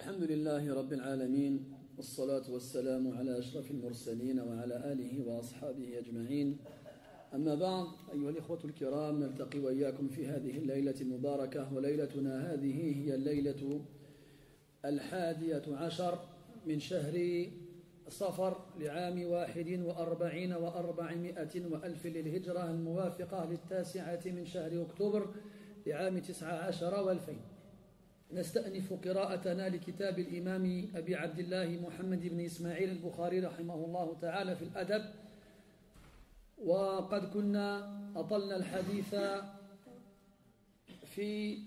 الحمد لله رب العالمين والصلاة والسلام على أشرف المرسلين وعلى آله وأصحابه أجمعين. أما بعد، أيها الإخوة الكرام، نلتقي وإياكم في هذه الليلة المباركة، وليلتنا هذه هي الليلة 11 من شهر صفر لعام 41 و400 وألف للهجرة، الموافقة 9 من شهر أكتوبر لعام 19 و2000. نستأنف قراءتنا لكتاب الإمام أبي عبد الله محمد بن إسماعيل البخاري رحمه الله تعالى في الأدب، وقد كنا أطلنا الحديث في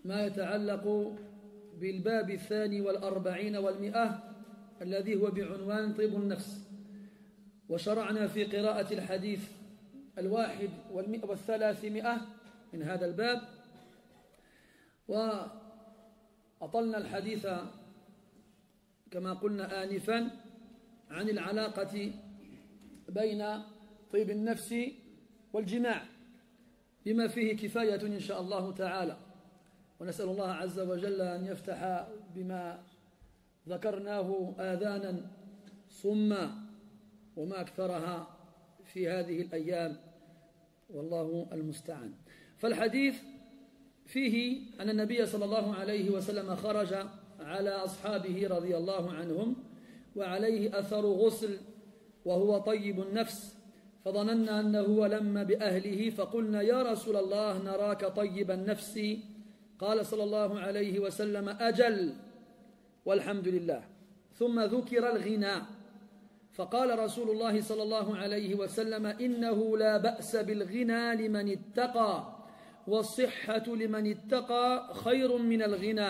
ما يتعلق بالباب 42 و100 الذي هو بعنوان طيب النفس، وشرعنا في قراءة الحديث 1 و300 من هذا الباب، وأطلنا الحديث كما قلنا آنفا عن العلاقة بين طيب النفس والجماع بما فيه كفاية إن شاء الله تعالى، ونسأل الله عز وجل أن يفتح بما ذكرناه آذانا صما وما أكثرها في هذه الأيام، والله المستعان. فالحديث فيه أن النبي صلى الله عليه وسلم خرج على أصحابه رضي الله عنهم وعليه أثر غسل وهو طيب النفس، فظننا أنه لم بأهله، فقلنا يا رسول الله نراك طيب النفس، قال صلى الله عليه وسلم أجل والحمد لله. ثم ذكر الغنى، فقال رسول الله صلى الله عليه وسلم إنه لا بأس بالغنى لمن اتقى، والصحة لمن اتقى خير من الغنى،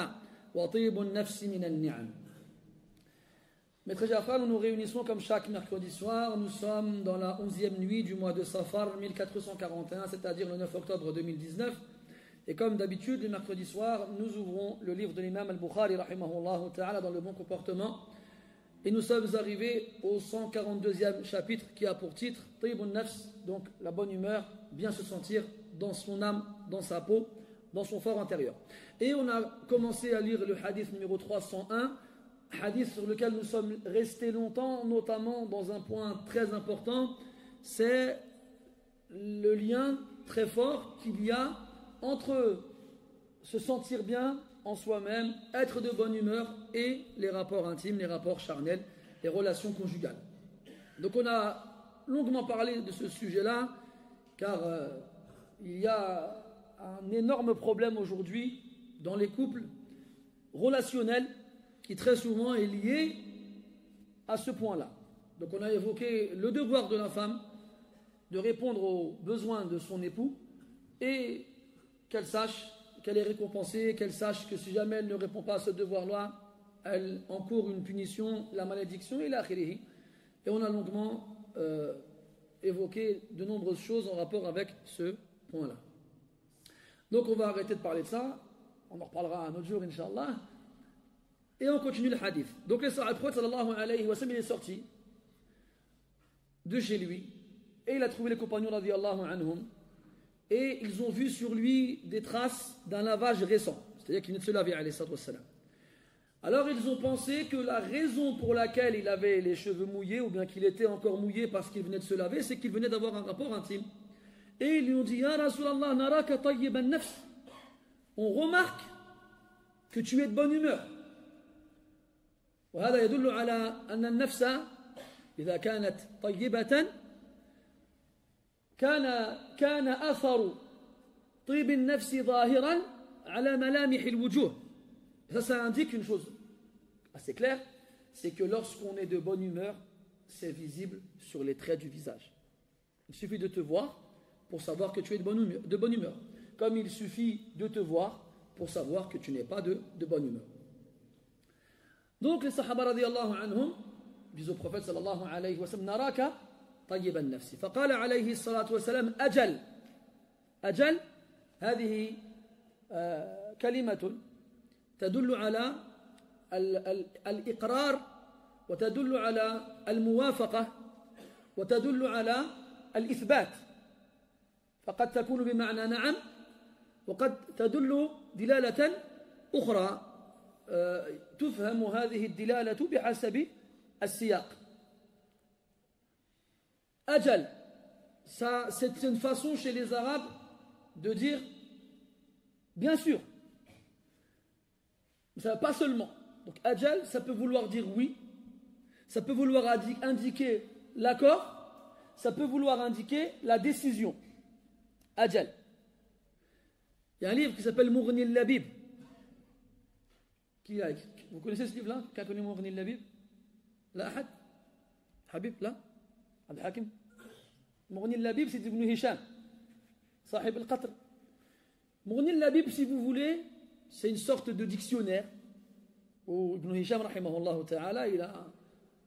وطيب النفس من النعم. Mes très chers frères, nous nous réunissons comme chaque mercredi soir. Nous sommes dans la 11e nuit du mois de Safar 1441, c'est-à-dire le 9 octobre 2019. Et comme d'habitude, les mercredis soirs, nous ouvrons le livre de l'imam al-Bukhari rahimahullah ta'ala dans le bon comportement. Et nous sommes arrivés au 142e chapitre qui a pour titre Tayyibun Nafs, donc la bonne humeur, bien se sentir dans son âme, dans sa peau, dans son fort intérieur. Et on a commencé à lire le hadith numéro 301, hadith sur lequel nous sommes restés longtemps, notamment dans un point très important, c'est le lien très fort qu'il y a entre se sentir bien en soi-même, être de bonne humeur et les rapports intimes, les rapports charnels, les relations conjugales. Donc on a longuement parlé de ce sujet-là, car il y a un énorme problème aujourd'hui dans les couples relationnels qui très souvent est lié à ce point-là. Donc on a évoqué le devoir de la femme de répondre aux besoins de son époux et qu'elle sache qu'elle est récompensée, qu'elle sache que si jamais elle ne répond pas à ce devoir-là, elle encourt une punition, la malédiction et l'akhirihi. Et on a longuement évoqué de nombreuses choses en rapport avec ce point-là. Donc on va arrêter de parler de ça, on en reparlera un autre jour, Inch'Allah. Et on continue le hadith. Donc le prophète sallallahu alayhi wa sallam, il est sorti de chez lui et il a trouvé les compagnons radiyallahu anhum et ils ont vu sur lui des traces d'un lavage récent, c'est-à-dire qu'il venait de se laver alayhi salatu wassalam. Alors ils ont pensé que la raison pour laquelle il avait les cheveux mouillés ou bien qu'il était encore mouillé parce qu'il venait de se laver, c'est qu'il venait d'avoir un rapport intime. Et ils lui ont dit Ya Rasulallah naraka tayyiban nafs, on remarque que tu es de bonne humeur. وهذا يدل على أن النفس إذا كانت طيبة كان أثر طيب النفس ظاهرا على ملامح الوجوه. Ça indique une chose assez claire, c'est que lorsqu'on est de bonne humeur, c'est visible sur les traits du visage. Il suffit de te voir pour savoir que tu es de bonne humeur, comme il suffit de te voir pour savoir que tu n'es pas de bonne humeur. Donc les sahaba radiyallahu anhum disent au prophète sallallahu alayhi wa sallam naraka طيب النفس فقال عليه الصلاة والسلام أجل أجل هذه كلمة تدل على الإقرار وتدل على الموافقة وتدل على الإثبات، فقد تكون بمعنى نعم وقد تدل دلالة أخرى تفهم هذه الدلالة بحسب السياق. Ajal, ça, c'est une façon chez les Arabes de dire bien sûr. Ça, pas seulement. Donc ajal, ça peut vouloir dire oui, ça peut vouloir indiquer l'accord, ça peut vouloir indiquer la décision. Ajal. Il y a un livre qui s'appelle Mughni al-Labib. Vous connaissez ce livre-là? Qui a connu Mughni al-Labib? La ahad? Habib, là? Al-Hakim? Mughni al-Labib, c'est Ibn Hisham, Sahib al-Qatr. Mughni al-Labib, si vous voulez, c'est une sorte de dictionnaire où Ibn Hisham, rahimahullah ta'ala, il a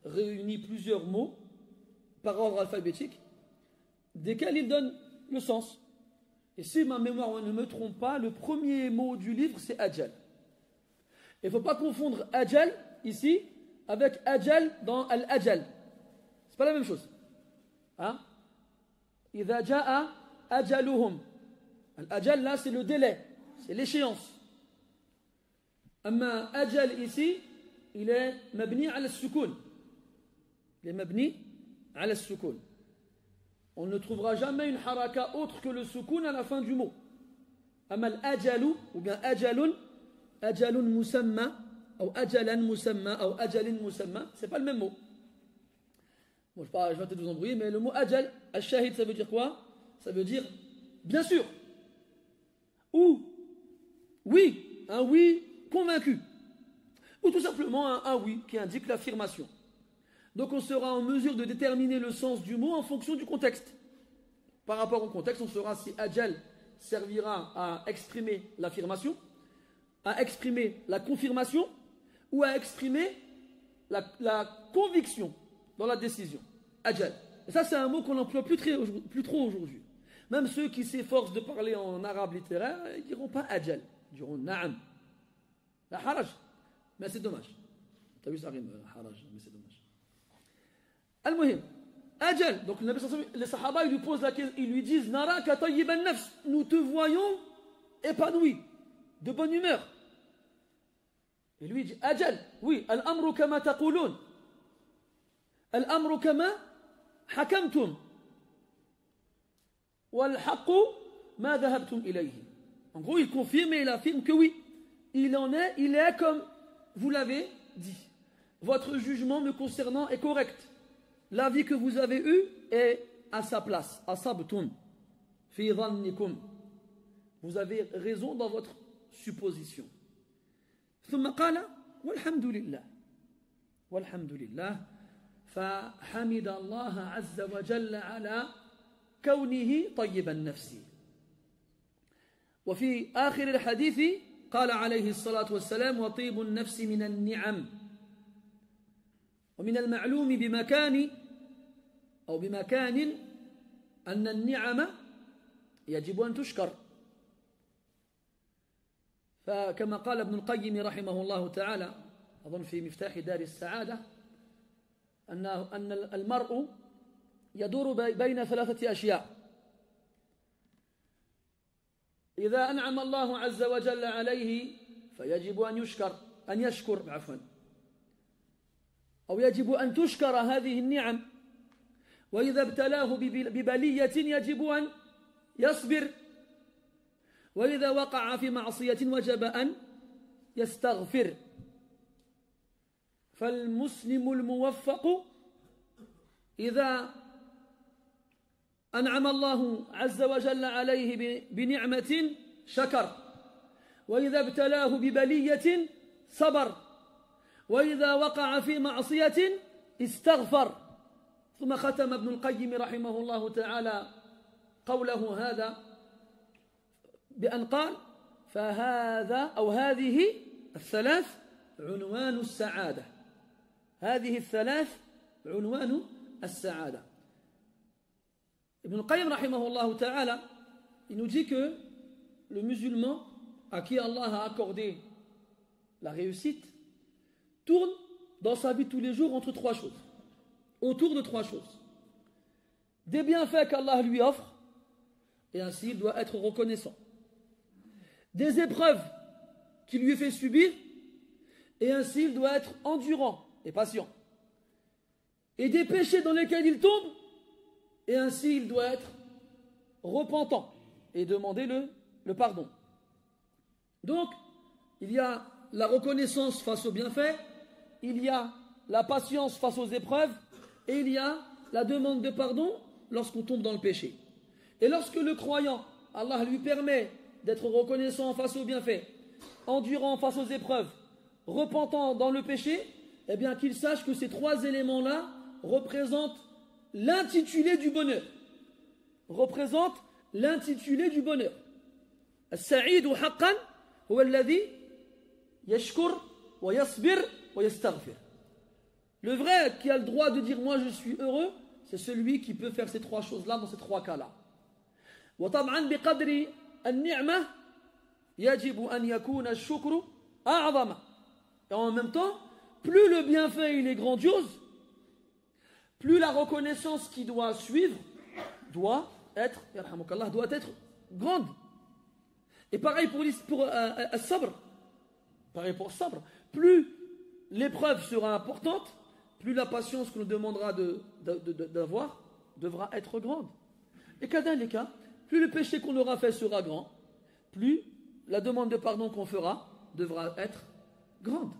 réuni plusieurs mots par ordre alphabétique, desquels il donne le sens. Et si ma mémoire ne me trompe pas, le premier mot du livre, c'est Ajal. Il ne faut pas confondre Ajal, ici, avec Ajal dans Al-Ajal. Ce n'est pas la même chose. Hein? إذا جاء أجلهم. Al-Ajal, là, c'est le délai, c'est l'échéance. Amma Ajal, ici, il est mabni ala al-sukun. Il est mabni ala al-sukun. On ne trouvera jamais une haraka autre que le sukun à la fin du mot. Amma al-ajalu, ou bien ajalun, ajalun musamma, ou ajalan musamma, ou ajalin musamma, c'est pas le même mot. Bon, je vais peut-être vous embrouiller, mais le mot ajal, al-shahid, ça veut dire quoi? Ça veut dire bien sûr. Ou oui, un oui convaincu. Ou tout simplement un oui qui indique l'affirmation. Donc on sera en mesure de déterminer le sens du mot en fonction du contexte. Par rapport au contexte, on saura si ajal servira à exprimer l'affirmation, à exprimer la confirmation ou à exprimer la conviction dans la décision. Ajal. Et ça, c'est un mot qu'on n'emploie plus trop aujourd'hui. Même ceux qui s'efforcent de parler en arabe littéraire, ils ne diront pas ajal. Ils diront na'am. La haraj. Mais c'est dommage. Tu as vu ça rime, la haraj, mais c'est dommage. Al-Muhim. Ajal. Donc les Sahaba, ils lui posent la question, ils lui disent Naraka tayyiban nafs. Nous te voyons épanoui, de bonne humeur. Et lui il dit Ajal. Oui, al-amru kama taqulun. Al-amru kama hakamtum. Wal-haqqu ma dhahabtum ilayhi. En gros, il confirme et il affirme que oui, il est comme vous l'avez dit. Votre jugement me concernant est correct. L'avis que vous avez eu est à sa place. Asabtum fi dhannikum. Vous avez raison dans votre supposition. ثم قال والحمد لله والحمد لله فحمد الله عز وجل على كونه طيب النفس. وفي آخر الحديث قال عليه الصلاة والسلام وطيب النفس من النعم. ومن المعلوم بمكان أن النعم يجب أن تشكر. فكما قال ابن القيم رحمه الله تعالى أظن في مفتاح دار السعادة أن المرء يدور بين ثلاثة أشياء. إذا أنعم الله عز وجل عليه فيجب أن يشكر عفوا، أو يجب أن تشكر هذه النعم. وإذا ابتلاه ببلية يجب أن يصبر. وإذا وقع في معصية وجب أن يستغفر. فالمسلم الموفق إذا أنعم الله عز وجل عليه بنعمة شكر، وإذا ابتلاه ببلية صبر، وإذا وقع في معصية استغفر. ثم ختم ابن القيم رحمه الله تعالى قوله هذا بأن قال فهذا أو هذه الثلاث عنوان السعادة. هذه الثلاث عنوان السعادة. Ibn al-Qayyim rahimahullah ta'ala, il nous dit que le musulman à qui Allah a accordé la réussite tourne dans sa vie de tous les jours autour de trois choses. Des bienfaits qu'Allah lui offre, et ainsi il doit être reconnaissant. Des épreuves qu'il lui fait subir, et ainsi il doit être endurant et patient. Et des péchés dans lesquels il tombe, et ainsi il doit être repentant et demander le pardon. Donc, il y a la reconnaissance face aux bienfaits, il y a la patience face aux épreuves, et il y a la demande de pardon lorsqu'on tombe dans le péché. Et lorsque le croyant, Allah lui permet d'être reconnaissant face aux bienfaits, endurant face aux épreuves, repentant dans le péché, eh bien qu'il sache que ces trois éléments-là représentent l'intitulé du bonheur. Représentent l'intitulé du bonheur. As-sa'id haqqan huwa alladhi yashkur wa yasbir wa yastaghfir. Le vrai qui a le droit de dire moi je suis heureux, c'est celui qui peut faire ces trois choses-là dans ces trois cas-là. Wa tab'an biqadri an-ni'mah yajibu an yakuna ash-shukru a'zama. Et en même temps, plus le bienfait il est grandiose, plus la reconnaissance qui doit suivre doit être grande. Et pareil pour sabr. Pareil pour sabr. Plus l'épreuve sera importante, plus la patience que nous demandera d'avoir devra être grande. Et qu'à les cas, plus le péché qu'on aura fait sera grand, plus la demande de pardon qu'on fera devra être grande.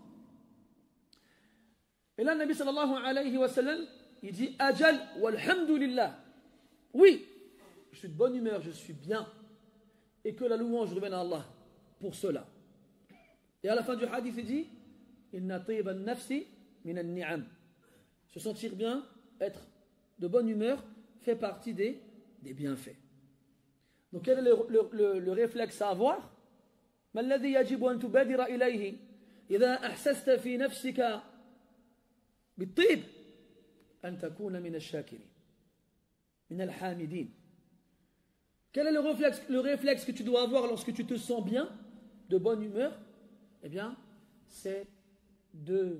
Et là, le Nabi sallallahu alayhi wa sallam, il dit Ajal walhamdulillah. Oui, je suis de bonne humeur, je suis bien. Et que la louange revienne à Allah pour cela. Et à la fin du hadith, il dit Inna tayyiban nafsi minan ni'am. Se sentir bien, être de bonne humeur, fait partie des bienfaits. Donc quel est le réflexe à avoir ما الذي يجب أن تبادر إليه إذا أحسست في نفسك بالطيب أن تكون من الشاكرين من الحامدين. Quel est le réflexe que tu dois avoir lorsque tu te sens bien, de bonne humeur? Eh bien, c'est de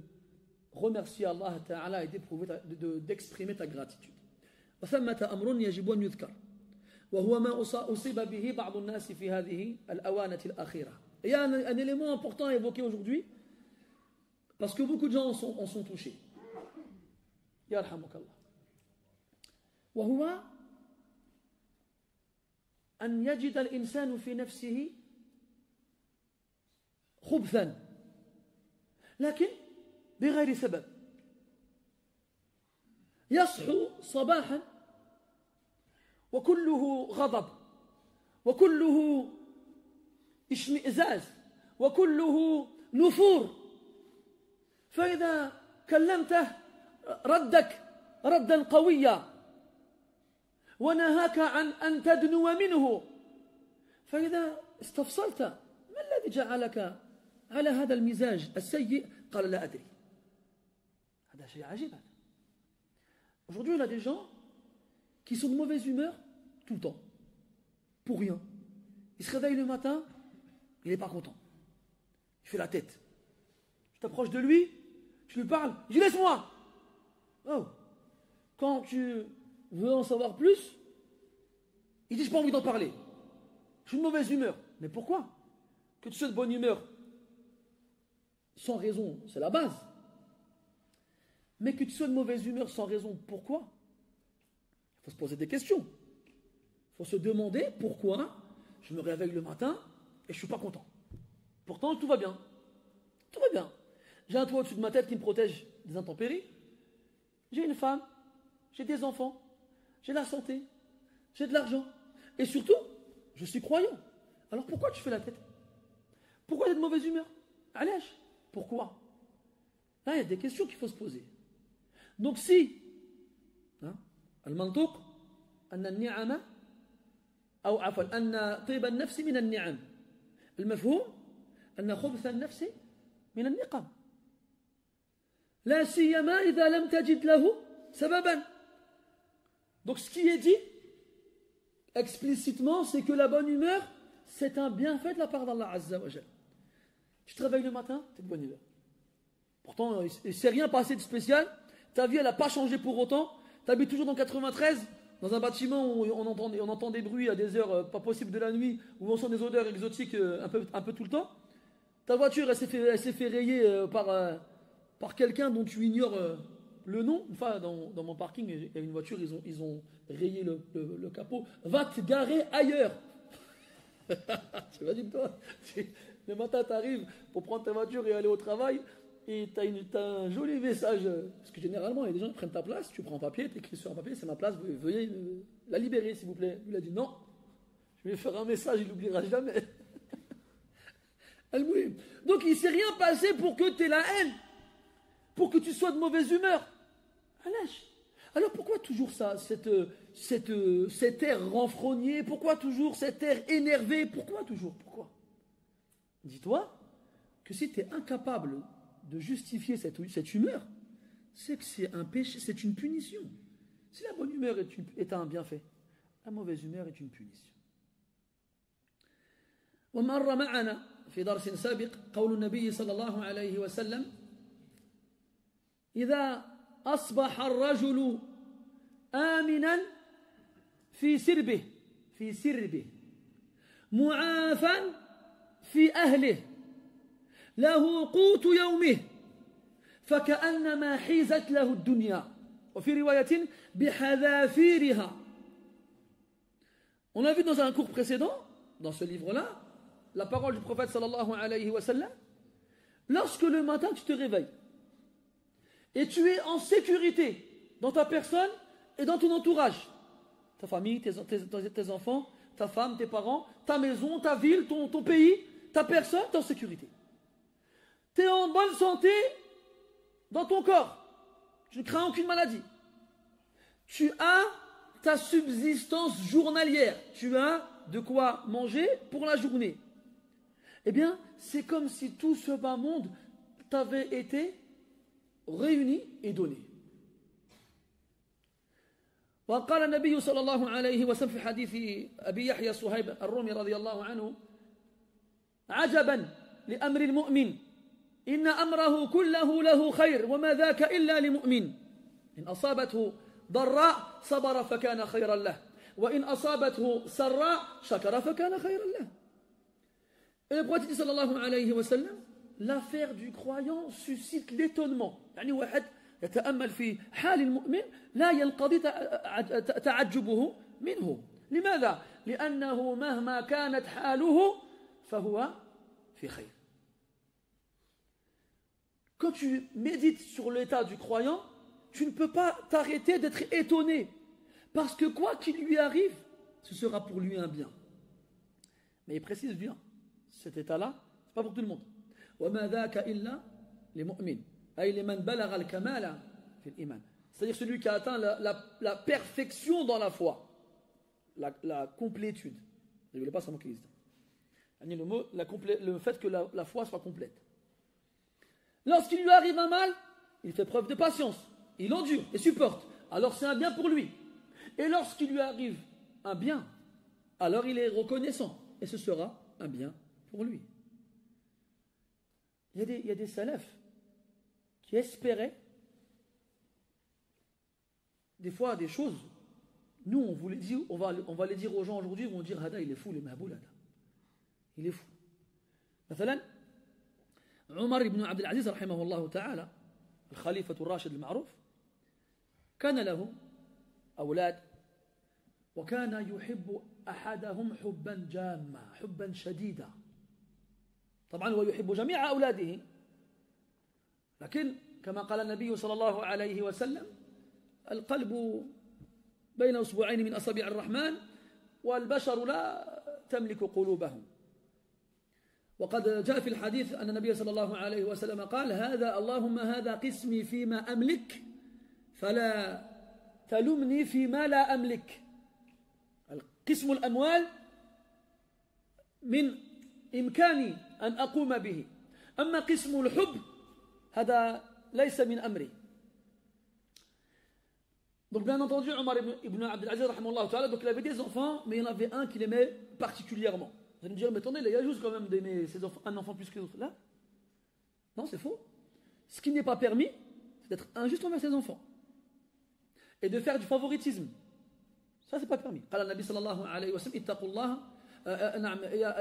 remercier Allah Ta'ala et d'exprimer ta gratitude. وثمة أمر يجب أن يذكر وهو ما أصيب به بعض الناس في هذه الأوانة الأخيرة. Il y a un élément important à évoquer aujourd'hui parce que beaucoup de gens en sont touchés. يرحمك الله. وهو أن يجد الإنسان في نفسه خبثا لكن بغير سبب. يصحو صباحا وكله غضب وكله اشمئزاز وكله نفور، فإذا كلمته ردك ردا قويا ونهاك عن أن تدنو منه، فإذا استفصلت ما الذي جعلك على هذا المزاج السيء؟ قال لا أدري. هذا شيء عجيب. Aujourd'hui, il y a des gens qui sont de mauvaise humeur tout le temps, pour rien. Il se réveille le matin, il n'est pas content. Il fait la tête. Tu t'approches de lui, tu lui parles, il dit laisse-moi. Oh. Quand tu veux en savoir plus, il dit j'ai pas envie d'en parler. Je suis de mauvaise humeur. Mais pourquoi? Que tu sois de bonne humeur sans raison, c'est la base. Mais que tu sois de mauvaise humeur sans raison, pourquoi? Il faut se poser des questions. Il faut se demander pourquoi je me réveille le matin et je ne suis pas content. Pourtant, tout va bien. Tout va bien. J'ai un toit au-dessus de ma tête qui me protège des intempéries. J'ai une femme, j'ai des enfants, j'ai la santé, j'ai de l'argent. Et surtout, je suis croyant. Alors pourquoi tu fais la tête? Pourquoi tu es de mauvaise humeur? Allez, pourquoi? Là, il y a des questions qu'il faut se poser. Donc si المنطوق أن النعمة أو عفوا أن طيب النفس من النعم، المفهوم أن خبث النفس من النقم، لا سيما إذا لم تجد له سببا. Donc ce qui est dit explicitement, c'est que la bonne humeur, c'est un bienfait de la part d'Allah Azza wa Jal. Tu te réveilles le matin, tu es de bonne humeur. Pourtant, il ne s'est rien passé de spécial. Ta vie, elle n'a pas changé pour autant. Tu habites toujours dans 93, dans un bâtiment où on entend des bruits à des heures pas possibles de la nuit, où on sent des odeurs exotiques un peu tout le temps. ta voiture, elle s'est fait rayer par quelqu'un dont tu ignores le nom. Enfin, dans mon parking, il y a une voiture, ils ont rayé le capot. Va te garer ailleurs. Tu imagines toi, le matin, tu arrives pour prendre ta voiture et aller au travail, et tu as un joli message. Parce que généralement, il y a des gens qui prennent ta place, tu prends un papier, tu écris sur un papier, c'est ma place, veuillez la libérer, s'il vous plaît. Il a dit non, je vais faire un message, il n'oubliera jamais. Donc il ne s'est rien passé pour que tu aies la haine, pour que tu sois de mauvaise humeur. Alors pourquoi toujours ça, cet air renfrogné, pourquoi toujours cet air énervé, pourquoi toujours, pourquoi? Dis-toi que si tu es incapable de justifier cette humeur, c'est que c'est un péché, c'est une punition. Si la bonne humeur est un bienfait, la mauvaise humeur est une punition. ومر معنا في درس سابق قول النبي صلى الله عليه وسلم إذا أصبح الرجل آمنا في سربه معافا في أهله له قوت يومه فكأنما حيزت له الدنيا وفي رواية بحذافيرها. On a vu dans un cours précédent, dans ce livre-là, la parole du prophète sallallahu alayhi wa sallam. Lorsque le matin tu te réveilles et tu es en sécurité dans ta personne et dans ton entourage, ta famille, tes enfants, ta femme, tes parents, ta maison, ta ville, ton pays, ta personne, tu es en sécurité. Tu es en bonne santé dans ton corps. Tu ne crains aucune maladie. Tu as ta subsistance journalière. Tu as de quoi manger pour la journée. Eh bien, c'est comme si tout ce bas monde t'avait été réuni et donné. وقال النبي صلى الله عليه وسلم في حديث أبي يحيى صهيب الرومي رضي الله عنه عجبا لأمر المؤمن إن أمره كله له خير وما ذاك إلا لمؤمن إن أصابته ضراء صبر فكان خيرا له وإن أصابته سراء شكر فكان خيرا له. Et le prophète sallallahu alayhi wa sallam, l'affaire du croyant suscite l'étonnement. يعني واحد يتأمل في حال المؤمن لا ينقضي تعجبه منه. لماذا؟ لأنه مهما كانت حاله فهو في خير. Quand tu médites sur l'état du croyant, tu ne peux pas t'arrêter d'être étonné. Parce que quoi qu'il lui arrive, ce sera pour lui un bien. Mais il précise bien, cet état-là, ce n'est pas pour tout le monde. وَمَا ذَاكَ إِلَّا لِمُؤْمِنٍ أي لمن بلغ الكمال في الإيمان. C'est-à-dire celui qui a atteint la perfection dans la foi, la complétude. Je ne voulais pas ça manquer. Le fait que la foi soit complète. Lorsqu'il lui arrive un mal, il fait preuve de patience, il endure et supporte, alors c'est un bien pour lui. Et lorsqu'il lui arrive un bien, alors il est reconnaissant, et ce sera un bien pour lui. Il y a des salafs qui espéraient des fois des choses. Nous, on va les dire aux gens aujourd'hui, ils vont dire Hada, il est fou, le mahboul, Hada. Il est fou. مثلا عمر بن عبد العزيز رحمه الله تعالى الخليفة الراشد المعروف كان له أولاد وكان يحب أحدهم حبا جاما حبا شديدا. طبعا هو يحب جميع أولاده، لكن كما قال النبي صلى الله عليه وسلم القلب بين أصبعين من أصابع الرحمن والبشر لا تملك قلوبهم. وقد جاء في الحديث أن النبي صلى الله عليه وسلم قال اللهم هذا قسمي فيما أملك فلا تلمني فيما لا أملك. قسم الأموال من إمكاني أن أقوم به، أما قسم الحب هذا ليس من أمري. Donc bien entendu, Omar ibn Abdel Aziz, donc il avait des enfants, mais il y en avait un qu'il aimait particulièrement. Vous allez me dire, mais attendez, il y a juste quand même d'aimer ses enfants, un enfant plus que l'autre. Là, non, c'est faux. Ce qui n'est pas permis, c'est d'être injuste envers ses enfants et de faire du favoritisme. Ça, c'est pas permis. قال النبي صلى الله عليه وسلم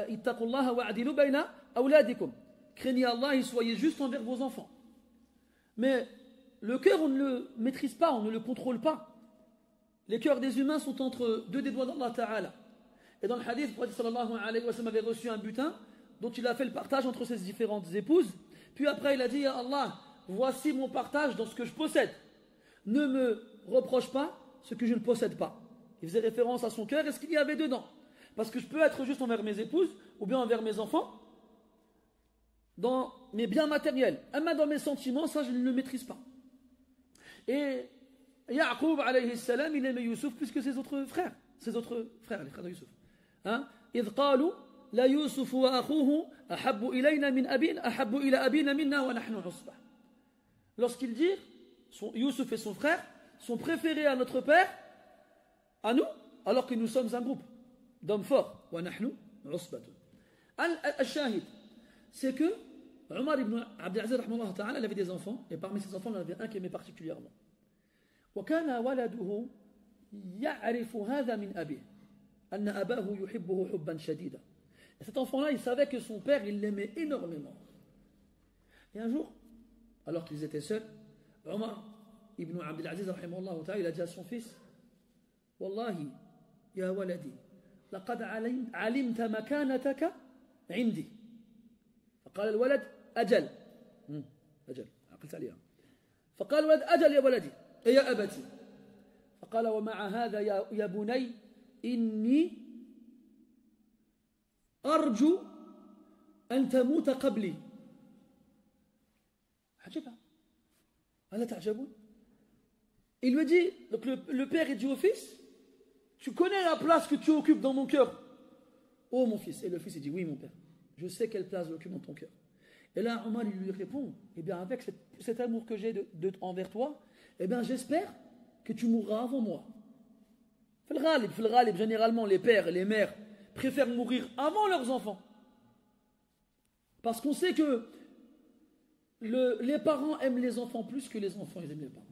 اتقوا الله واعدلوا بين أولادكم craignez Allah et soyez juste envers vos enfants. Mais le cœur, on ne le maîtrise pas, on ne le contrôle pas. Les cœurs des humains sont entre deux des doigts d'Allah Ta'ala. Et dans le hadith, le prophète sallallahu alayhi wa sallam avait reçu un butin dont il a fait le partage entre ses différentes épouses. Puis après, il a dit, ya Allah, voici mon partage dans ce que je possède. Ne me reproche pas ce que je ne possède pas. Il faisait référence à son cœur et ce qu'il y avait dedans. Parce que je peux être juste envers mes épouses ou bien envers mes enfants dans mes biens matériels. Même dans mes sentiments, ça je ne le maîtrise pas. Et Ya'qub alayhi salam, il aimait Youssouf plus que ses autres frères. Les frères de Youssouf. إذ قالوا لا يوسف وأخوه أحب إلينا من أبينا أحب إلى أبينا منا ونحن عصبة. Lorsqu'ils dirent, Youssouf et son frère sont préférés à notre père, à nous, alors que nous sommes un groupe d'hommes forts. وَنَحْنُ عُصْبَةٌ. Al-Shahid, c'est que Omar ibn Abdelaziz, il avait des enfants, et parmi ses enfants, il y en avait un qui aimait particulièrement. وَكَانَ وَلَدُهُ يَعْرِفُ هَذَا مِنْ أَبِيهِ أَنَّ أَبَاهُ يُحِبُّهُ حُبًّا شَدِيدًا. Et cet enfant-là, il savait que son père, il l'aimait énormément. Et un jour, alors qu'ils étaient seuls, Omar ibn Abdelaziz, il a dit à son fils, Wallahi, ya waladi, laqad alimta makanataka indi. فقال الولد أجل أجل عقلت عليها. فقال الولد أجل يا ولدي يا أبتي. فقال ومع هذا يا بني إني أرجو أن تموت قبلي. عجبا ألا تعجبون. Il lui dit, donc le père il dit au fils, tu connais la place que tu occupes dans mon cœur. Oh mon fils. Et le fils il dit, oui mon père, je sais quelle place j'occupe dans ton cœur. Et là Omar il lui répond, eh bien avec cet amour que j'ai envers toi, eh bien j'espère que tu mourras avant moi. Généralement les pères et les mères préfèrent mourir avant leurs enfants. Parce qu'on sait que les parents aiment les enfants plus que les enfants ils aiment les parents.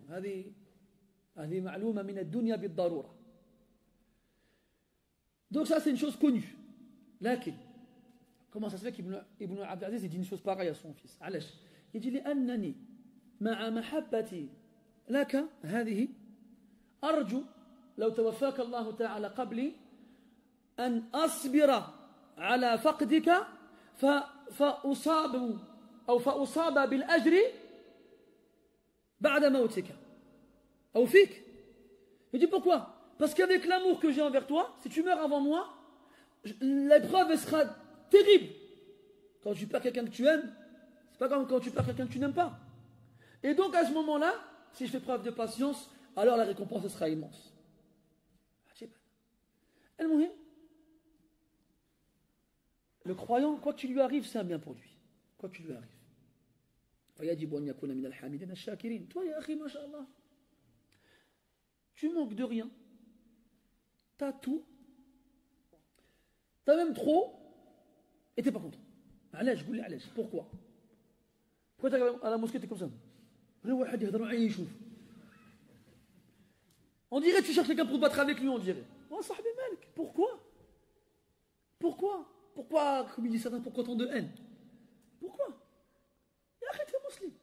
هذه معلومة من الدنيا بالضرورة. Donc ça c'est une chose connue. لكن comment ça se fait qu'Ibn Abdelaziz il dit une chose pareille à son fils. علاش؟ il dit لأنني مع محبتي لك هذه أرجو لو توفاك الله تعالى قبلي أن أصبر على فقدك فأصاب بالأجر بعد موتك أو فيك. Il dit pourquoi? Parce qu'avec l'amour que j'ai envers toi, si tu meurs avant moi, l'épreuve sera terrible. Quand tu perds quelqu'un que tu aimes, c'est pas comme quand tu perds quelqu'un que tu n'aimes pas. Et donc à ce moment-là, si je fais preuve de patience, alors la récompense sera immense. Le croyant, quoi qu'il lui arrive, c'est un bien pour lui. Quoi qu'il lui arrive. Toi, ya akhi, masha'Allah, tu manques de rien. T'as tout. T'as même trop. Et t'es pas content. Pourquoi? Pourquoi t'es à la mosquée, t'es comme ça? On dirait que tu cherches quelqu'un pour battre avec lui, on dirait. Pourquoi? Pourquoi, comme il dit certains, pourquoi tant de haine? Pourquoi? Il y a arrêté musulman.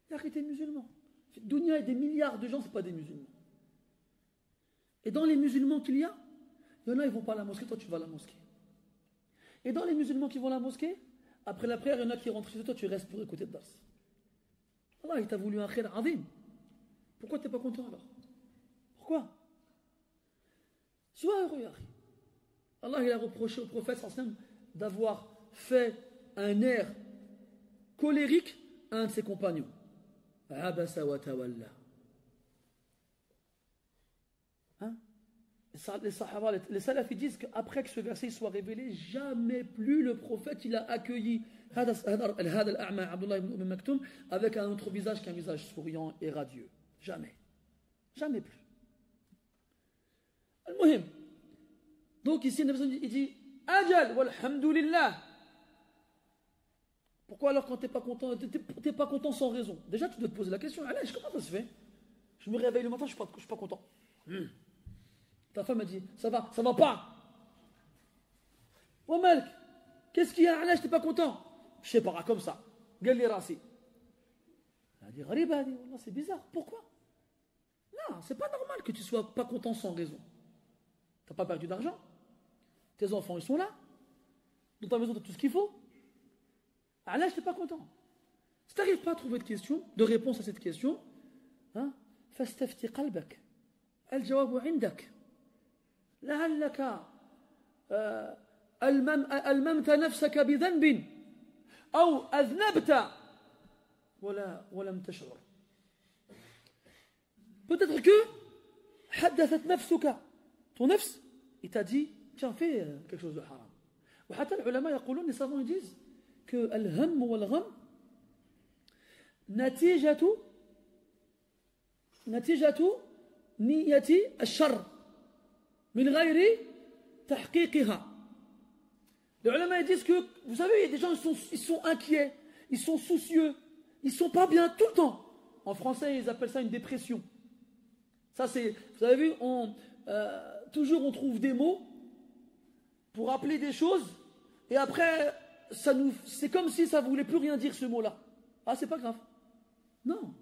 Il y a arrêté musulman. Dunya, il y a des milliards de gens, ce pas des musulmans. Et dans les musulmans qu'il y en a, ils vont pas à la mosquée, toi tu vas à la mosquée. Et dans les musulmans qui vont à la mosquée, après la prière, il y en a qui rentrent chez toi, tu restes pour écouter le dars. Allah, il t'a voulu un khair azim. Pourquoi tu n'es pas content alors? Pourquoi? Sois heureux, Yahri. Allah, il a reproché au prophète d'avoir fait un air colérique à un de ses compagnons. Abasa wa tawalla. Les Sahaba, les Salafis disent qu'après que ce verset soit révélé, jamais plus le prophète il a accueilli Abdullah ibn Maktoum avec un autre visage qu'un visage souriant et radieux. Jamais. Jamais plus. Al-Muhim. Donc ici, il dit Ajal walhamdulillah. Pourquoi alors quand tu n'es pas content, t'es pas content sans raison? Déjà, tu dois te poser la question, allez, comment ça se fait? Je me réveille le matin, je ne suis pas content. Ta femme a dit, ça va pas. Oh Malk, qu'est-ce qu'il y a? Allez, je n'étais pas content. je sais pas, comme ça. قال لي راسي. Elle a dit غريبة هذه, والله c'est bizarre. Pourquoi? Non, c'est pas normal que tu sois pas content sans raison. T'as pas perdu d'argent. Tes enfants, ils sont là. Dans ta maison, tu as tout ce qu'il faut. Ah là, je n'étais pas content. Si tu n'arrives pas à trouver de réponse à cette question, فاستفتي قلبك الجواب عندك لعلك ألممت نفسك بذنب أو أذنبت ولم تشعر. Peut-être que حدثت نفسك, ton nefs, il t'a dit tiens, fais quelque chose de haram. وحتى العلماء يقولون, les savants disent que الهم والغم نتيجة نية الشر من غير تحقيقها. Les ulama disent que, vous savez, il y a des gens, ils sont inquiets, ils sont soucieux, ils sont pas bien tout le temps. En français, ils appellent ça une dépression. Ça, c'est, vous avez vu, toujours on trouve des mots pour appeler des choses, et après, c'est comme si ça ne voulait plus rien dire ce mot-là. Ah, c'est pas grave. Non.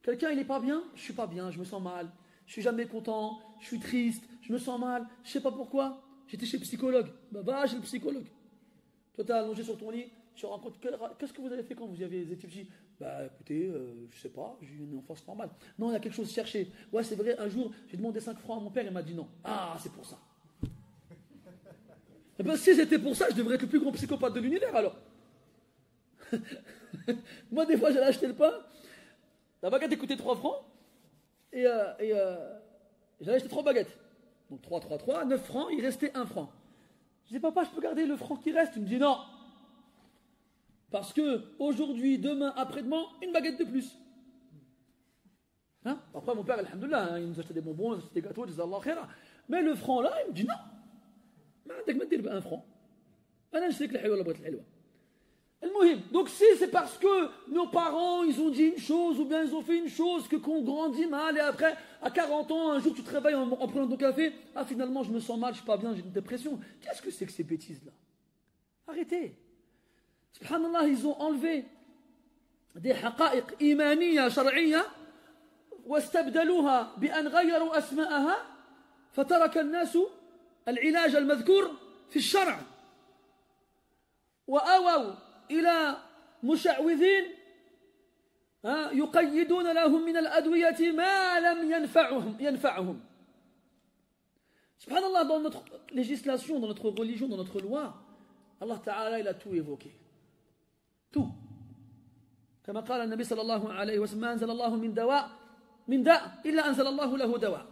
Quelqu'un, il n'est pas bien, je suis pas bien, je me sens mal, je suis jamais content, je suis triste, je me sens mal, je sais pas pourquoi. J'étais chez le psychologue. Bah, va chez le psychologue. Toi, tu es allongé sur ton lit, tu rencontres. Qu'est-ce que vous avez fait quand vous avez été petit? Bah, écoutez, je sais pas, j'ai eu une enfance normale. Non, il y a quelque chose, chercher. Ouais, c'est vrai, un jour, j'ai demandé 5 francs à mon père, il m'a dit non. Ah, c'est pour ça. Eh ben, si c'était pour ça, je devrais être le plus grand psychopathe de l'univers alors. Moi, des fois, j'allais acheter le pain. La baguette coûtait 3 francs et j'avais acheté 3 baguettes. Donc 3, 9 francs, il restait 1 franc. Je dis papa, je peux garder le franc qui reste? Il me dit non. Parce que aujourd'hui, demain, après-demain, une baguette de plus. Hein? Après mon père, alhamdoulilah, il nous achetait des bonbons, il nous achetait des gâteaux, des Allah khaira. Mais le franc là, il me dit non. ما عندك ما دير ب1 franc. أنا نشريك الحلوة ولا بغيت الحلوة. Donc si c'est parce que nos parents ils ont dit une chose ou bien ils ont fait une chose que qu'on grandit mal et après à 40 ans un jour tu te réveilles en prenant ton café, ah finalement je me sens mal, je suis pas bien, j'ai une dépression. Qu'est-ce que c'est que ces bêtises là? Arrêtez. Subhanallah, ils ont enlevé des haqa'iq imaniya shar'iyya واستبدلوها بأن غيروا أسماءها فترك الناس العلاج المذكور في الشرع وآووا إلى مشعوذين يقيدون لهم من الأدوية ما لم ينفعهم. Subhanallah, dans notre législation, dans notre religion, dans notre loi, Allah Ta'ala il a tout évoqué. Tout. كما قال النبي صلى الله عليه وسلم ما أنزل الله من داء إلا أنزل الله له دواء.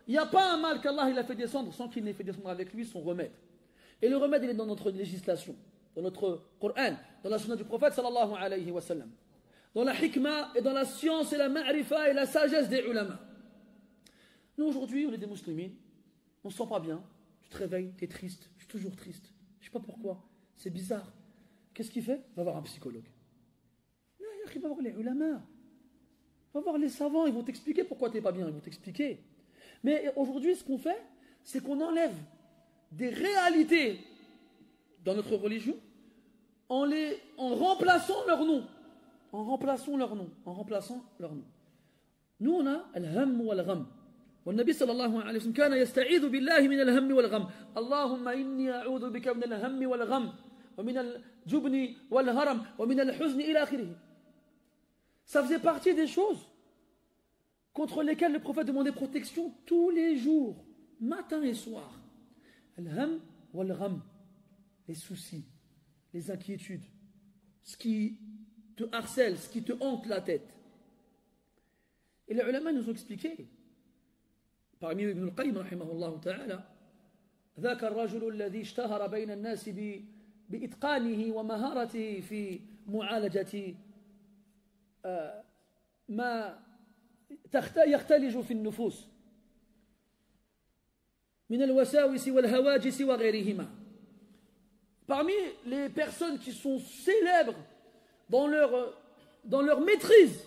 Il n'y a pas un mal qu'Allah il a fait descendre sans qu'il n'ait fait descendre avec lui son remède. Et le remède il est dans notre législation, dans notre Coran, dans la sunna du prophète sallallahu alayhi wa sallam, dans la hikmah et dans la science et la ma'rifa et la sagesse des ulama. Nous aujourd'hui on est des musulmans, on ne se sent pas bien, tu te réveilles, tu es triste, je suis toujours triste, je ne sais pas pourquoi, c'est bizarre. Qu'est-ce qu'il fait? Va voir un psychologue. Non, il va voir les ulama, va voir les savants, ils vont t'expliquer pourquoi tu n'es pas bien, ils vont t'expliquer. Mais aujourd'hui ce qu'on fait, c'est qu'on enlève des réalités dans notre religion en remplaçant leur nom. En remplaçant leur nom. Nous on a al-ham wal-gham. والنبي صلى الله عليه وسلم كان يستعيذ بالله من الهم والغم. اللهم إني أعوذ بك من الهم والغم ومن الجبن والهرم ومن الحزن إلى آخره. Ça faisait partie des choses contre lesquelles le prophète demandait protection tous les jours, matin et soir. Al-ham wal-gham, les soucis, les inquiétudes, ce qui te harcèle, ce qui te hante la tête. Et les ulama nous ont expliqué, parmi eux Ibn al-Qayyim rahimahullah ta'ala, ذاك الرجل الذي اشتهر بين الناس بإتقانه ومهارته في معالجة ما يختلج في النفوس من الوساوس والهواجس وغيرهما. Parmi les personnes qui sont célèbres dans leur maîtrise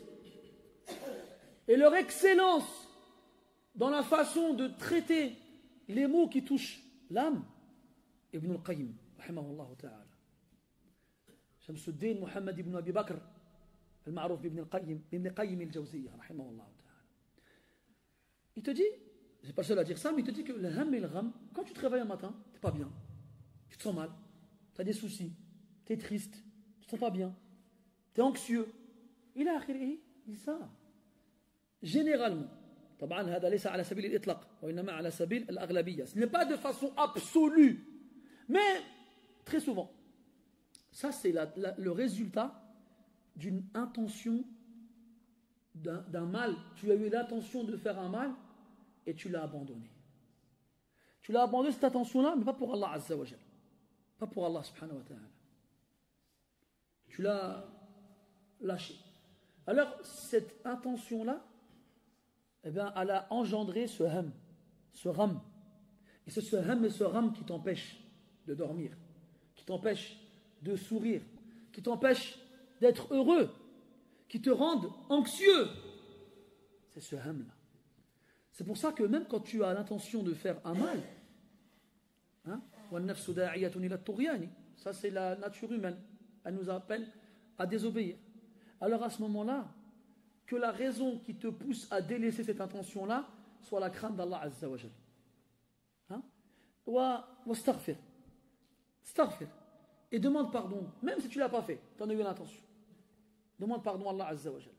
et leur excellence dans la façon de traiter les mots qui touchent l'âme, Ibn al-Qayyim rahimahullah ta'ala. شمس الدين محمد بن أبي بكر المعروف بابن قيم الجوزية رحمه الله تعالى. Il te dit, c'est pas le seul à dire ça, mais il te dit que le ham et le gham, quand tu te réveilles un matin, t'es pas bien, tu te sens mal, tu as des soucis, tu es triste, tu te sens pas bien, tu es anxieux. Il a dit ça. Généralement, طبعا هذا ليس على سبيل الإطلاق وإنما على سبيل الأغلبية. Ce n'est pas de façon absolue, mais très souvent. Ça, c'est le résultat d'une intention d'un mal. Tu as eu l'intention de faire un mal et tu l'as abandonné. Tu l'as abandonné cette intention-là, mais pas pour Allah Azza wa Jal. Pas pour Allah subhanahu wa ta'ala. Tu l'as lâché. Alors, cette intention-là, eh bien, elle a engendré ce ham, ce ram. Et c'est ce ham et ce ram qui t'empêchent de dormir, qui t'empêchent de sourire, qui t'empêchent d'être heureux, qui te rendent anxieux. C'est ce ham-là. C'est pour ça que même quand tu as l'intention de faire un mal, hein, ça c'est la nature humaine, elle nous appelle à désobéir. Alors à ce moment-là, que la raison qui te pousse à délaisser cette intention-là soit la crainte d'Allah Azza wa Jal. Hein? Wastaghfir. Staghfir. Et demande pardon, même si tu ne l'as pas fait, tu en as eu l'intention. Demande pardon à Allah Azza wa Jal.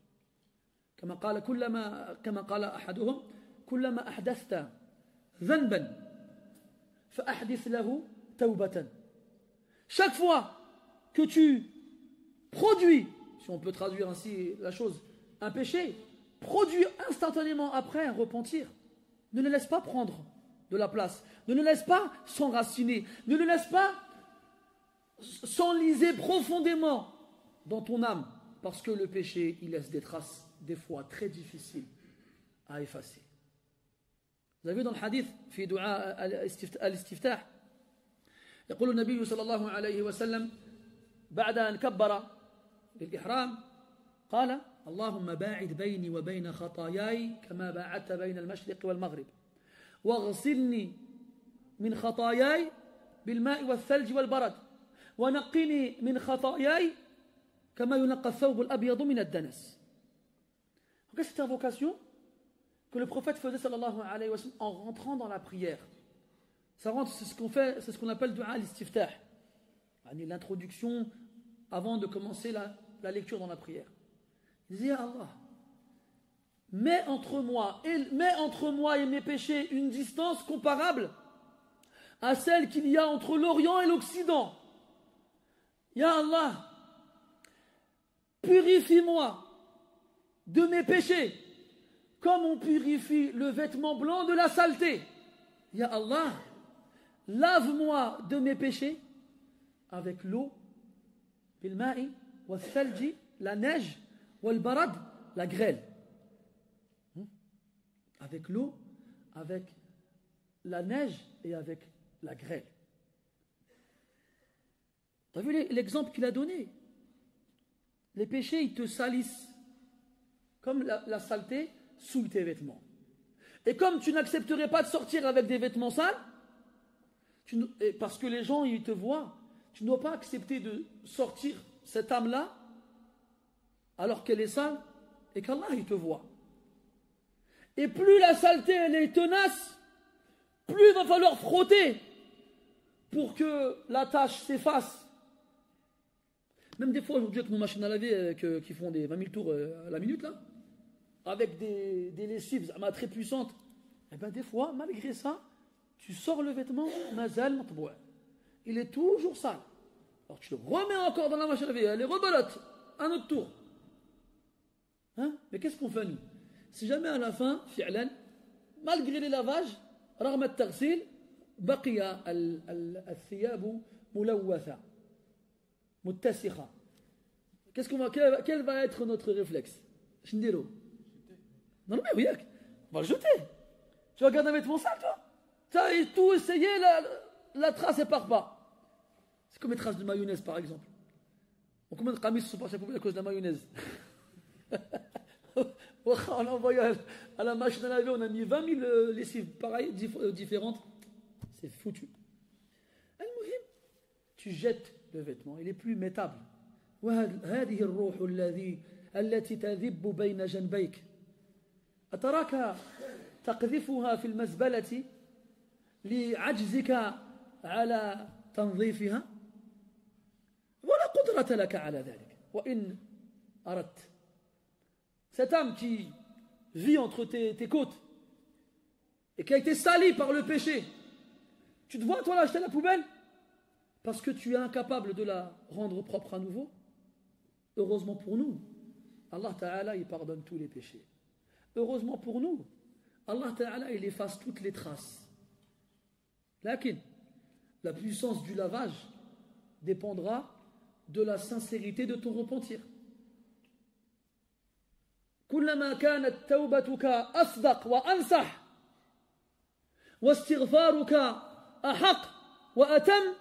كما قال أحدهم كلما أحدثت ذنبا فأحدث له توبة. Chaque fois que tu produis, si on peut traduire ainsi la chose, un péché, produit instantanément après un repentir. Ne le laisse pas prendre de la place. Ne le laisse pas s'enraciner. Ne le laisse pas s'enliser profondément dans ton âme. Parce que le péché, il laisse des traces, des fois très difficiles à effacer. Vous avez vu dans le hadith, في دعاء الاستفتاح يقول النبي صلى الله عليه وسلم بعد أن كبر للإحرام قال اللهم باعد بيني وبين خطاياي كما باعدت بين المشرق والمغرب واغسلني من خطاياي بالماء والثلج والبرد ونقني من خطاياي كما ينقى الثوب الأبيض من الدنس. Donc cette invocation que le prophète faisait sallallahu alayhi wa sallam en rentrant dans la prière. Ça rentre, c'est ce qu'on appelle dua al-istiftah, l'introduction avant de commencer la lecture dans la prière. Il disait Allah, mets entre moi et mes péchés une distance comparable à celle qu'il y a entre l'Orient et l'Occident. Ya Allah, purifie-moi de mes péchés comme on purifie le vêtement blanc de la saleté. Ya Allah, lave-moi de mes péchés avec l'eau, bilma'i, wa thalji, la neige, wal barad, la grêle. Avec l'eau, avec la neige et avec la grêle. Tu as vu l'exemple qu'il a donné? Les péchés, ils te salissent comme la saleté sous tes vêtements. Et comme tu n'accepterais pas de sortir avec des vêtements sales, parce que les gens, ils te voient, tu ne dois pas accepter de sortir cette âme-là alors qu'elle est sale et qu'Allah, il te voit. Et plus la saleté, elle est tenace, plus il va falloir frotter pour que la tache s'efface. Même des fois, aujourd'hui, avec nos machines à laver qui font des 20 000 tours à la minute, là, avec des lessives très puissantes, et bien des fois, malgré ça, tu sors le vêtement, mazal matboua. Il est toujours sale. Alors tu le remets encore dans la machine à laver, elle est rebelote, un autre tour. Hein? Mais qu'est-ce qu'on fait nous? Si jamais à la fin, fi'lan, malgré les lavages, رغم التغسيل بقي الثياب ملوثة متسخة. Quel va être notre réflexe? Shindero. Non mais oui, on va le jeter. Tu regardes un vêtement sale, toi? Tu as tout essayé, la trace ne part pas. C'est comme les traces de mayonnaise, par exemple. Combien de camis sont passés à cause de la mayonnaise? On a envoyé à la machine à laver, on a mis 20 000 lessives pareilles, différentes. C'est foutu. Tu jettes le vêtement, il est plus mettable. وهذه الروح التي تذب بين جنبيك أتراك تقذفها في المزبلة لعجزك على تنظيفها ولا قدرة لك على ذلك وإن أردت. Cette âme qui vit entre tes côtes et qui a été salie par le péché, tu te vois toi là jeter la poubelle parce que tu es incapable de la rendre propre à nouveau. Heureusement pour nous, Allah Ta'ala il pardonne tous les péchés. Heureusement pour nous, Allah Ta'ala il efface toutes les traces. Lakin, la puissance du lavage dépendra de la sincérité de ton repentir. كلما كانت توبتك أصدق وأنصح واستغفارك أحق وأتم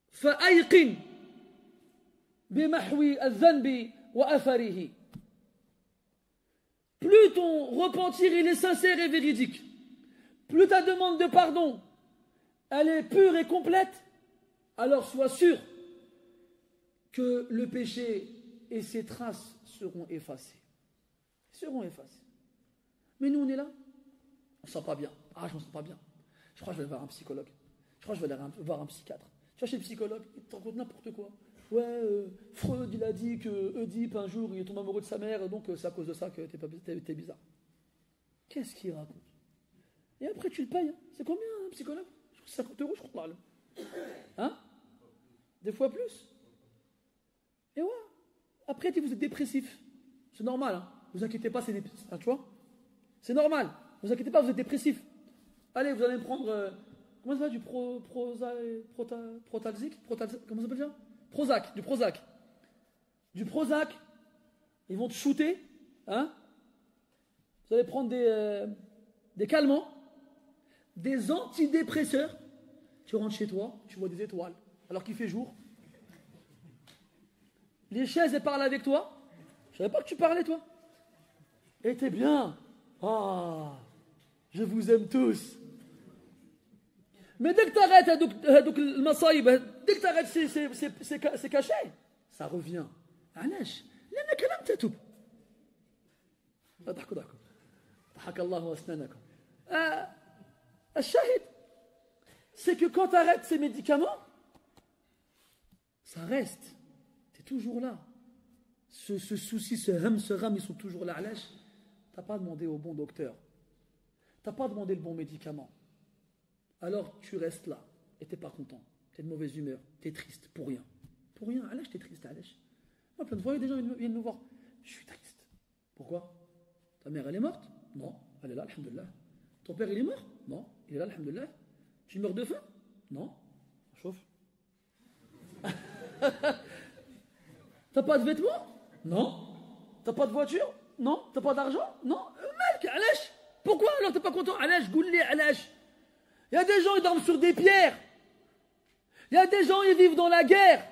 فأيقن بمحو الذنب وأثره. Plus ton repentir il est sincère et véridique, plus ta demande de pardon elle est pure et complète, alors sois sûr que le péché et ses traces seront effacées. Mais nous on est là, on ne se sent pas bien. Ah, je ne me sens pas bien. Je crois que je vais voir un psychologue. Je crois que je vais aller voir un psychiatre. Tu vas chez le psychologue, il te raconte n'importe quoi. Ouais, Freud, il a dit que Oedipe, un jour, il est tombé amoureux de sa mère, donc c'est à cause de ça que t'es bizarre. Qu'est-ce qu'il raconte? Et après, tu le payes. Hein. C'est combien, un psychologue? 50 €, je crois. Là. Hein? Des fois plus. Et ouais. Après, vous êtes dépressif. C'est normal. Hein. Vous inquiétez pas, tu vois? C'est normal. Vous inquiétez pas, vous êtes dépressif. Allez, vous allez me prendre... comment ça va, du Protalzic? Comment ça s'appelle ça? Prozac, du Prozac. Du Prozac, ils vont te shooter. Hein? Vous allez prendre des calmants, des antidépresseurs. Tu rentres chez toi, tu vois des étoiles, alors qu'il fait jour. Les chaises, elles parlent avec toi. Je savais pas que tu parlais, toi. Et t'es bien. Ah, je vous aime tous. Mais dès que tu arrêtes, dès que tu arrêtes, c'est caché. Ça revient. علاش؟ لأنك لم تتب. ضحكوا ضحك الله أسنانكم. الشاهد, c'est que quand tu arrêtes ces médicaments, ça reste. Tu es toujours là. Ce souci, ce ram, ils sont toujours là. Tu n'as pas demandé au bon docteur. Tu n'as pas demandé le bon médicament. Alors tu restes là et tu n'es pas content. Tu es de mauvaise humeur. Tu es triste pour rien. Pour rien. Alech, tu es triste. Alech. Moi, plein de fois, il y a des gens qui viennent me voir. Je suis triste. Pourquoi? Ta mère, elle est morte? Non. Elle est là, alhamdoulilah. Ton père, il est mort? Non. Il est là, alhamdoulilah. Tu meurs de faim? Non. Chauffe. T'as pas de vêtements? Non. T'as pas de voiture? Non. T'as pas d'argent? Non. Mec, Alech. Pourquoi alors t'es pas content? Alech, goulé, Alech. Il y a des gens, ils dorment sur des pierres. Il y a des gens, ils vivent dans la guerre.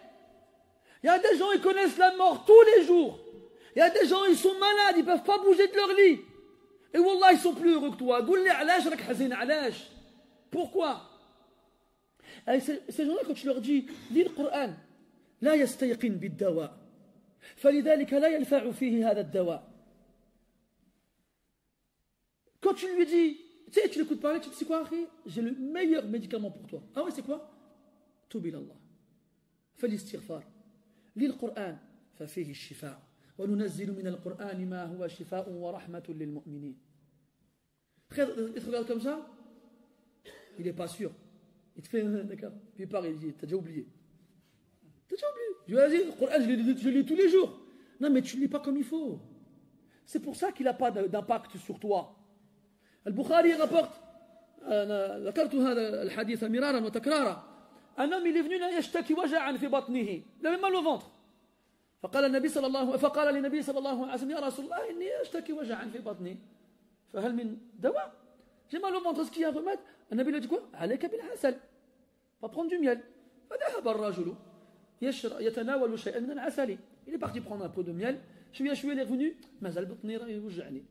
Il y a des gens, ils connaissent la mort tous les jours. Il y a des gens, ils sont malades, ils ne peuvent pas bouger de leur lit. Et wallah, ils sont plus heureux que toi. Pourquoi? Ces gens-là, quand tu leur dis, lis le Coran, لا يستيقن بالدواء فلذلك لا ينفع فيه هذا الدواء. Quand tu lui dis, tu sais, tu l'écoutes parler, tu dis, c'est quoi, j'ai le meilleur médicament pour toi. Ah ouais, c'est quoi? توب إلى الله فالاستغفار للقرآن ففيه الشفاء وننزل من القرآن ما هو شفاء ورحمة للمؤمنين. Frère, il te regarde comme ça, il n'est pas sûr. Il te fait, d'accord, puis il part, il dit, t'as déjà oublié. T'as déjà oublié. Je lui dis, le Coran, je le lis tous les jours. Non, mais tu ne lis pas comme il faut. C'est pour ça qu'il n'a pas d'impact sur toi. Al-Bukhari rapporte, ذكرت هذا الحديث مرارا وتكرارا. Un homme, il est venu là, يشتكي وجعا في بطنه. Il avait mal au ventre. فقال للنبي صلى الله عليه وسلم يا رسول الله إني أشتكي وجعا في بطني فهل من دواء؟ J'ai mal au ventre, est-ce qu'il y a un remède? Un nabi lui a dit quoi? عليك بالعسل. Va prendre du miel. فذهب الرجل يتناول شيئا من العسل. Il est parti prendre un peu de miel. شوية il est revenu. مازال بطني راه يوجعني.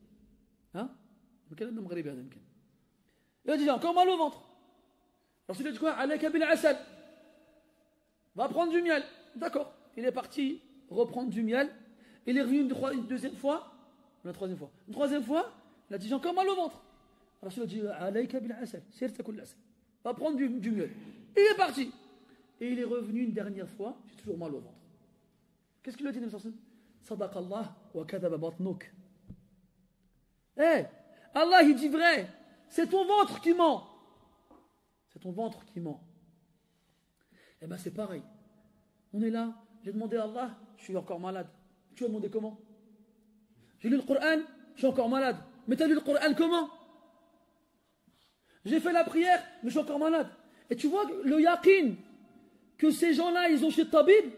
ها؟ الكلام مغربي هذا يمكن. Il a dit encore mal au ventre. Alors il a dit quoi? عليك بالعسل. Va prendre du miel. D'accord. il est parti reprendre du miel. Il est revenu une deuxième fois, une troisième fois. Une troisième fois, il a dit j'ai encore mal au ventre. Rasul a dit alayka bil asal, va prendre du miel. Il est parti. Et il est revenu une dernière fois, j'ai toujours mal au ventre. Qu'est-ce qu'il a dit, Nabi sallallahu alayhi wa sallam? Sadaqallah wa kadaba batnuk. Allah il dit vrai, c'est ton ventre qui ment. C'est ton ventre qui ment. Eh bien c'est pareil. On est là, j'ai demandé à Allah, je suis encore malade. Tu as demandé comment? J'ai lu le Coran, je suis encore malade. Mais tu as lu le Coran comment? J'ai fait la prière, mais je suis encore malade. Et tu vois le yaqin que ces gens-là, ils ont chez le tabib,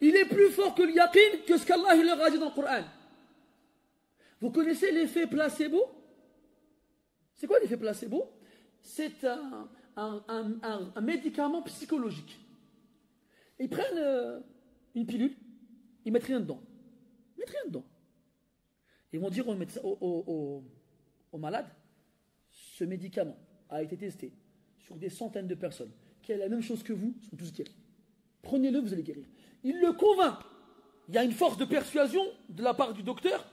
il est plus fort que le yaqin que ce qu'Allah leur a dit dans le Coran. Vous connaissez l'effet placebo? C'est quoi l'effet placebo? C'est un médicament psychologique. Ils prennent une pilule, ils mettent rien dedans. Ils mettent rien dedans. Ils vont dire au malade, ce médicament a été testé sur des centaines de personnes qui ont la même chose que vous, sont tous guéris. Prenez-le, vous allez guérir. Il le convainc. Il y a une force de persuasion de la part du docteur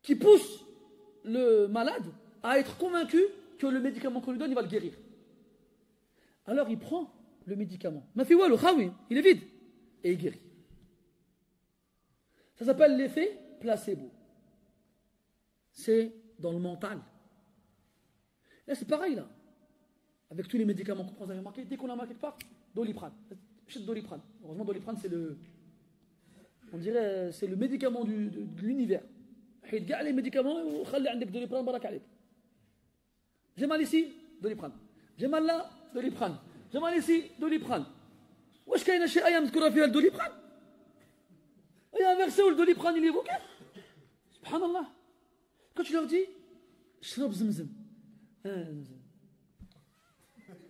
qui pousse le malade à être convaincu que le médicament qu'on lui donne, il va le guérir. Alors il prend le médicament. Il est vide. Et il guérit. Ça s'appelle l'effet placebo. C'est dans le mental. Là, c'est pareil, là. Avec tous les médicaments qu'on prend, vous avez remarqué, dès qu'on a mal quelque part, Doliprane. Doliprane. Heureusement, Doliprane, c'est le. On dirait, c'est le médicament de l'univers. حيد كاع les médicaments وخلي عندك دوليبران بارك عليك. J'ai mal ici, Doliprane. J'ai mal là, Doliprane. J'ai mal ici, Doliprane. واش كاينه شي ايه مذكوره فيها الدوليبران؟ Il y a un verset où le Doliprane il est évoqué. Subhanallah. Quand tu leur dis, شرب زمزم. زمزم.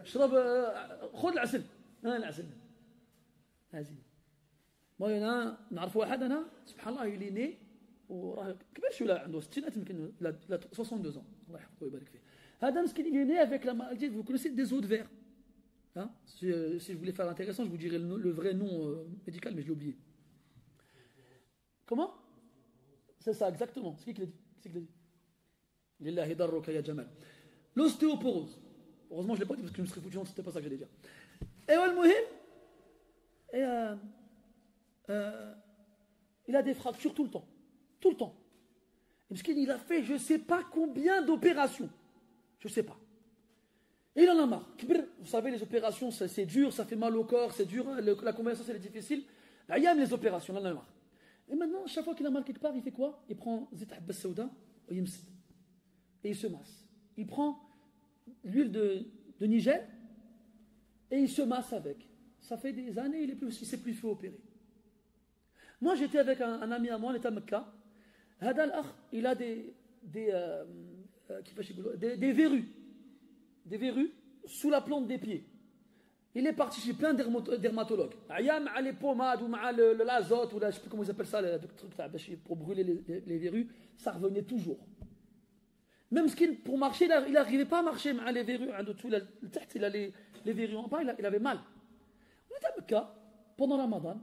شرب خذ العسل. العسل. هذه. ما هنا نعرف واحد انا سبحان الله il est né وراه كبير شويه عنده 60 يمكن لا 62 ans. الله يحفظه ويبارك فيه. هذا مسكين il est né avec la maladie, vous connaissez des os de verre. Hein? Si je voulais faire intéressant, je vous dirais le vrai nom médical, mais je l'ai oublié. Comment? C'est ça, exactement. C'est qui l'a dit? C'est qui l'a dit? Lillahi darruka ya Jamal. L'ostéoporose. Heureusement, je ne l'ai pas dit parce que je me serais foutu, c'était pas ça que j'allais dire. Et il a des fractures tout le temps. Tout le temps. Et il a fait je ne sais pas combien d'opérations. Je ne sais pas. Et il en a marre. Vous savez, les opérations, c'est dur, ça fait mal au corps, c'est dur, la convalescence, elle est difficile. Là, il y a les opérations, là, il en a marre. Et maintenant, chaque fois qu'il a mal quelque part, il fait quoi? Il prend zit habba saouda et il se masse. Il prend l'huile de Niger et il se masse avec. Ça fait des années, il ne s'est plus fait opérer. Moi, j'étais avec un ami à moi, on était à Mecca. Hada al-akh, il a des verrues. Des verrues sous la plante des pieds. Il est parti chez plein de dermatologues. Il y a les pommades ou l'azote, ou je ne sais plus comment ils appellent ça, le truc pour brûler les verrues, ça revenait toujours. Même pour marcher, il n'arrivait pas à marcher avec les verrues. Il a les verrues en bas, il avait mal. On était à Mecca pendant Ramadan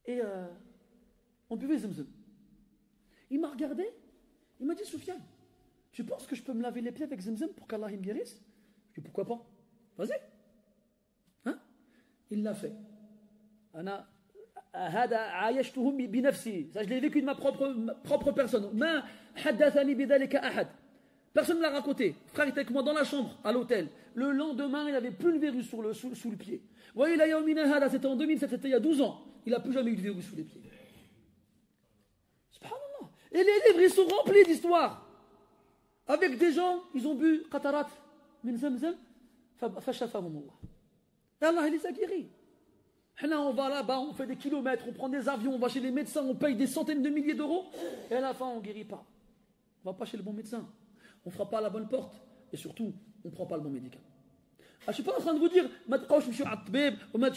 et on buvait Zemzem. Il m'a regardé, il m'a dit Soufiane, tu penses que je peux me laver les pieds avec Zemzem pour qu'Allah me guérisse? Je dis pourquoi pas? Vas-y. Hein? Il l'a fait. Ça, je l'ai vécu de ma propre personne. Personne ne l'a raconté. Frère était avec moi dans la chambre, à l'hôtel. Le lendemain, il n'avait plus une verrue sous le pied. Vous voyez, c'était en 2007, c'était il y a 12 ans. Il n'a plus jamais eu de verrue sous les pieds. Subhanallah. Et les livres, ils sont remplis d'histoires. Avec des gens, ils ont bu qatarat min zamzam, fashafahumullah. Et Allah, il les a guéris. Là, on va là-bas, on fait des kilomètres, on prend des avions, on va chez les médecins, on paye des centaines de milliers d'euros, et à la fin, on ne guérit pas. On ne va pas chez le bon médecin. On ne fera pas à la bonne porte. Et surtout, on ne prend pas le bon médicament. Je ne suis pas en train de vous dire, non. Je ne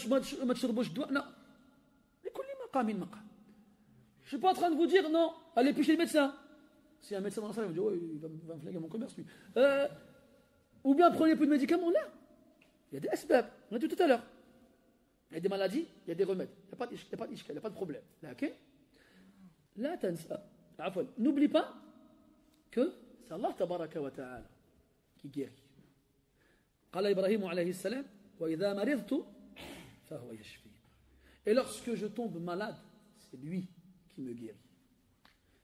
suis pas en train de vous dire, non, allez plus chez le médecin. Si un médecin dans la salle, il va me dire, oh, il va me flinguer mon commerce, lui. Ou bien prenez plus de médicaments, là. Il y a des asbab, on a dit tout à l'heure. Il y a des maladies, il y a des remèdes. Il n'y a pas d'ishkal, il n'y a pas de problème. N'oublie pas que c'est Allah tabaraka wa ta'ala qui guérit. قال إبراهيم عليه السلام وإذا مرضت فهو يشفي. Et lorsque je tombe malade, c'est lui qui me guérit.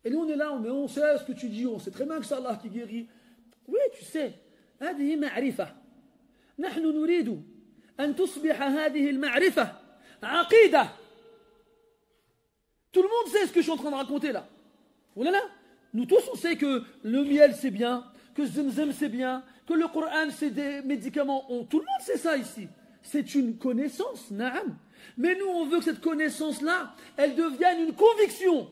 Et nous on est là, mais on sait ce que tu dis, on sait très bien que c'est Allah qui guérit. Oui, tu sais, هذه معرفة. نحن نريد أن تصبح هذه المعرفة عقيدة. Tout le monde sait ce que je suis en train de raconter là. Oh là là. Nous tous on sait que le miel c'est bien, que Zemzem c'est bien, que le Coran c'est des médicaments. Tout le monde sait ça ici. C'est une connaissance, naam. Mais nous on veut que cette connaissance là, elle devienne une conviction.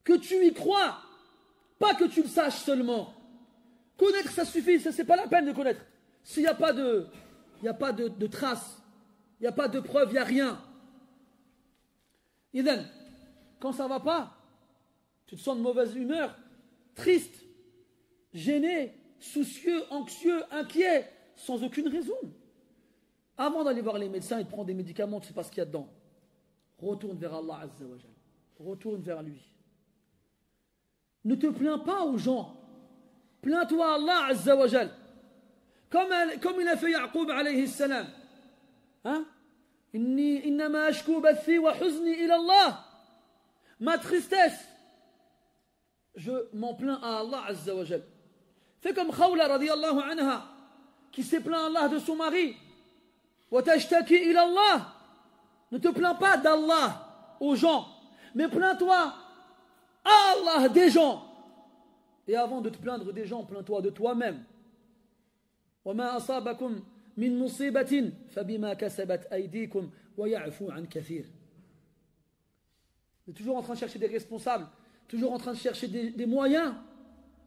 Que tu y crois, pas que tu le saches seulement. Connaître ça suffit, ça c'est pas la peine de connaître. S'il n'y a pas de traces, il n'y a pas de preuves, il n'y a rien. Idem, quand ça ne va pas, tu te sens de mauvaise humeur, triste, gêné, soucieux, anxieux, inquiet, sans aucune raison. Avant d'aller voir les médecins et de prendre des médicaments, tu ne sais pas ce qu'il y a dedans. Retourne vers Allah Azza wa Jal. Retourne vers lui. Ne te plains pas aux gens. Plains-toi à Allah Azza wa Jal. Comme il a fait Yaqub alayhi salam. Hein? Innama ashku bathi wa huzni ila Allah. Ma tristesse, je m'en plains à Allah Azza wa Jal. Fais comme Khawla radiyallahu anha, qui s'est plaint à Allah de son mari. Wa tashtaki ila Allah. Ne te plains pas d'Allah aux gens, mais plains-toi à Allah des gens. Et avant de te plaindre des gens, plains-toi de toi-même. وما أصابكم من مصيبة فبما كسبت أيديكم ويعفو عن كثير. On est toujours en train de chercher des responsables, toujours en train de chercher des moyens,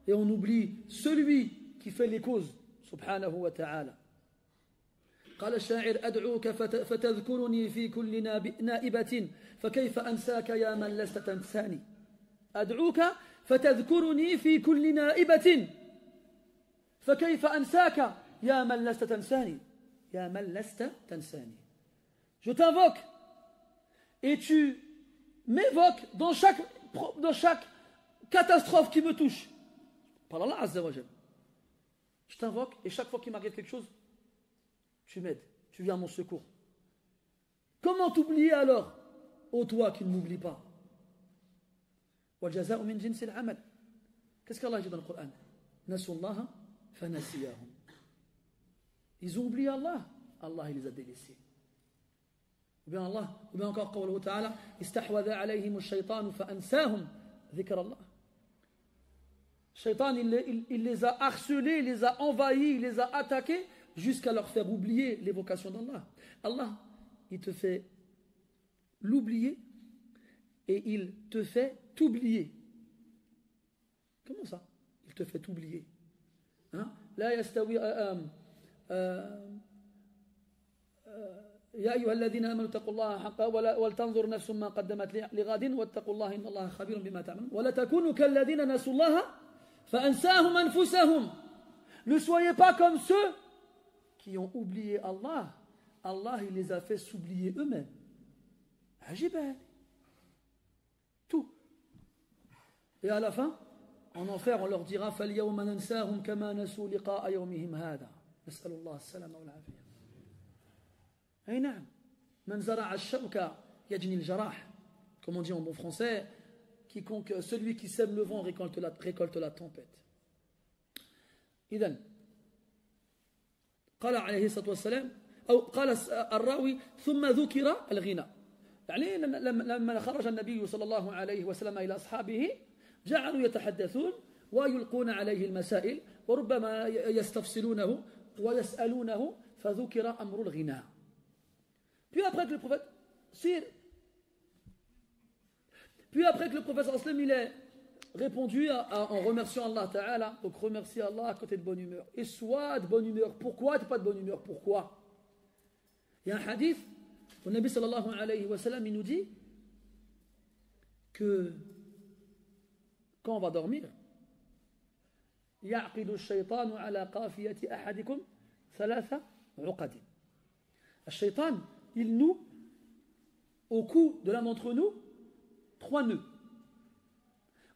et on oublie celui qui fait les causes, subhanahu wa ta'ala. قال الشاعر أدعوك فتذكرني في كل نائبة فكيف أنساك يا من لست تنساني. أدعوك فتذكرني في كل نائبة فكيف أنساك يا من لست تنساني. يا من لست تنساني. Je t'invoque et tu m'évoques dans chaque catastrophe qui me touche. Par Allah Azza wa Jal. Je t'invoque et chaque fois qu'il m'arrive quelque chose, tu m'aides, tu viens à mon secours. Comment t'oublier alors, ô toi qui ne m'oublies pas? وَالْجَزَاءُ مِنْ جِنْسِ الْعَمَلِ. Qu'est-ce qu'Allah dit dans le Coran? نَسُوا اللَّهَ فَنَسِيَاهُمْ. Ils ont oublié Allah, Allah il les a délaissés. Ou bien encore قوله تعالى استحوذ عليهم الشيطان فأنساهم ذكر الله. Shaitan il les a harcelés, il les a envahis, il les a attaqués jusqu'à leur faire oublier l'évocation d'Allah. Allah, il te fait l'oublier et il te fait t'oublier. Comment ça? Il te fait t'oublier. Hein? لا يستوي يا أيها الذين آمنوا اتقوا الله حقا ولتنظر نفس ما قدمت لغد واتقوا الله إن الله خبير بما تعملون ولا تكونوا كالذين نسوا الله فأنساهم أنفسهم. Ne soyez pas comme ceux qui ont oublié Allah. Allah il les a fait s'oublier eux-mêmes. Ajiban. Tout. Et à la fin, en enfer, on leur dira فَالْيَوْمَ نَنْسَاهُمْ كَمَا نَسُوا لِقَاءَ يَوْمِهِمْ هَذَا. نسأل الله السلامة والعافية. أي نعم. من زرع الشوك يجني الجراح. Comme on dit en bon français, celui qui sème le vent récolte la tempête. إذن قال عليه الصلاة والسلام أو قال الراوي ثم ذكر الغنى. يعني لما خرج النبي صلى الله عليه وسلم إلى أصحابه جعلوا يتحدثون ويلقون عليه المسائل وربما يستفصلونه ويسألونه فذكر أمر الغنى. Puis après que le prophète sallam il ait répondu en remerciant Allah Ta'ala, donc remercier Allah quand tu es de bonne humeur. Et sois de bonne humeur. Pourquoi tu n'es pas de bonne humeur? Pourquoi? Il y a un hadith où le Nabi sallallahu alayhi wa sallam il nous dit que quand on va dormir, يعقد الشيطان على قافية أحدكم ثلاث عقد Shaitan, il noue au cou de l'un d'entre nous 3 nœuds.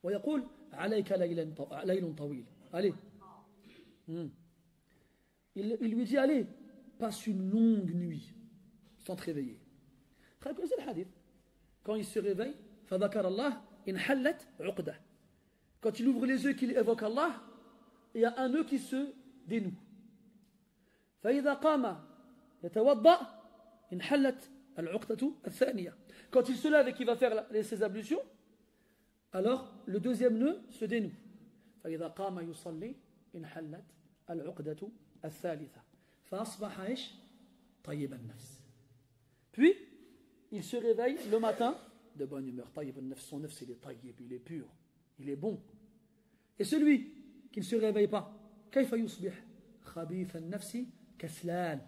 ويقول عليك ليل طويل. Allez. Il lui dit, allez, passe une longue nuit sans te réveiller. Vous connaissez le hadith? Quand il se réveille, فذكر الله انحلت عقدة. Quand il ouvre les yeux, qu'il évoque Allah, il y a un nœud qui se dénoue. فإذا قام يتوضأ انحلت العقدة الثانية. Quand il se lève et qu'il va faire ses ablutions, alors le deuxième nœud se dénoue. فإذا قام يصلي انحلت العقدة الثالثة. فأصبح إيش؟ طيب النفس. Puis il se réveille le matin de bonne humeur. طيب النفس, son nefs il est طيب, il est pur, il est bon. Et celui qui ne se réveille pas, كيف يصبح؟ خبيث النفس كسلان.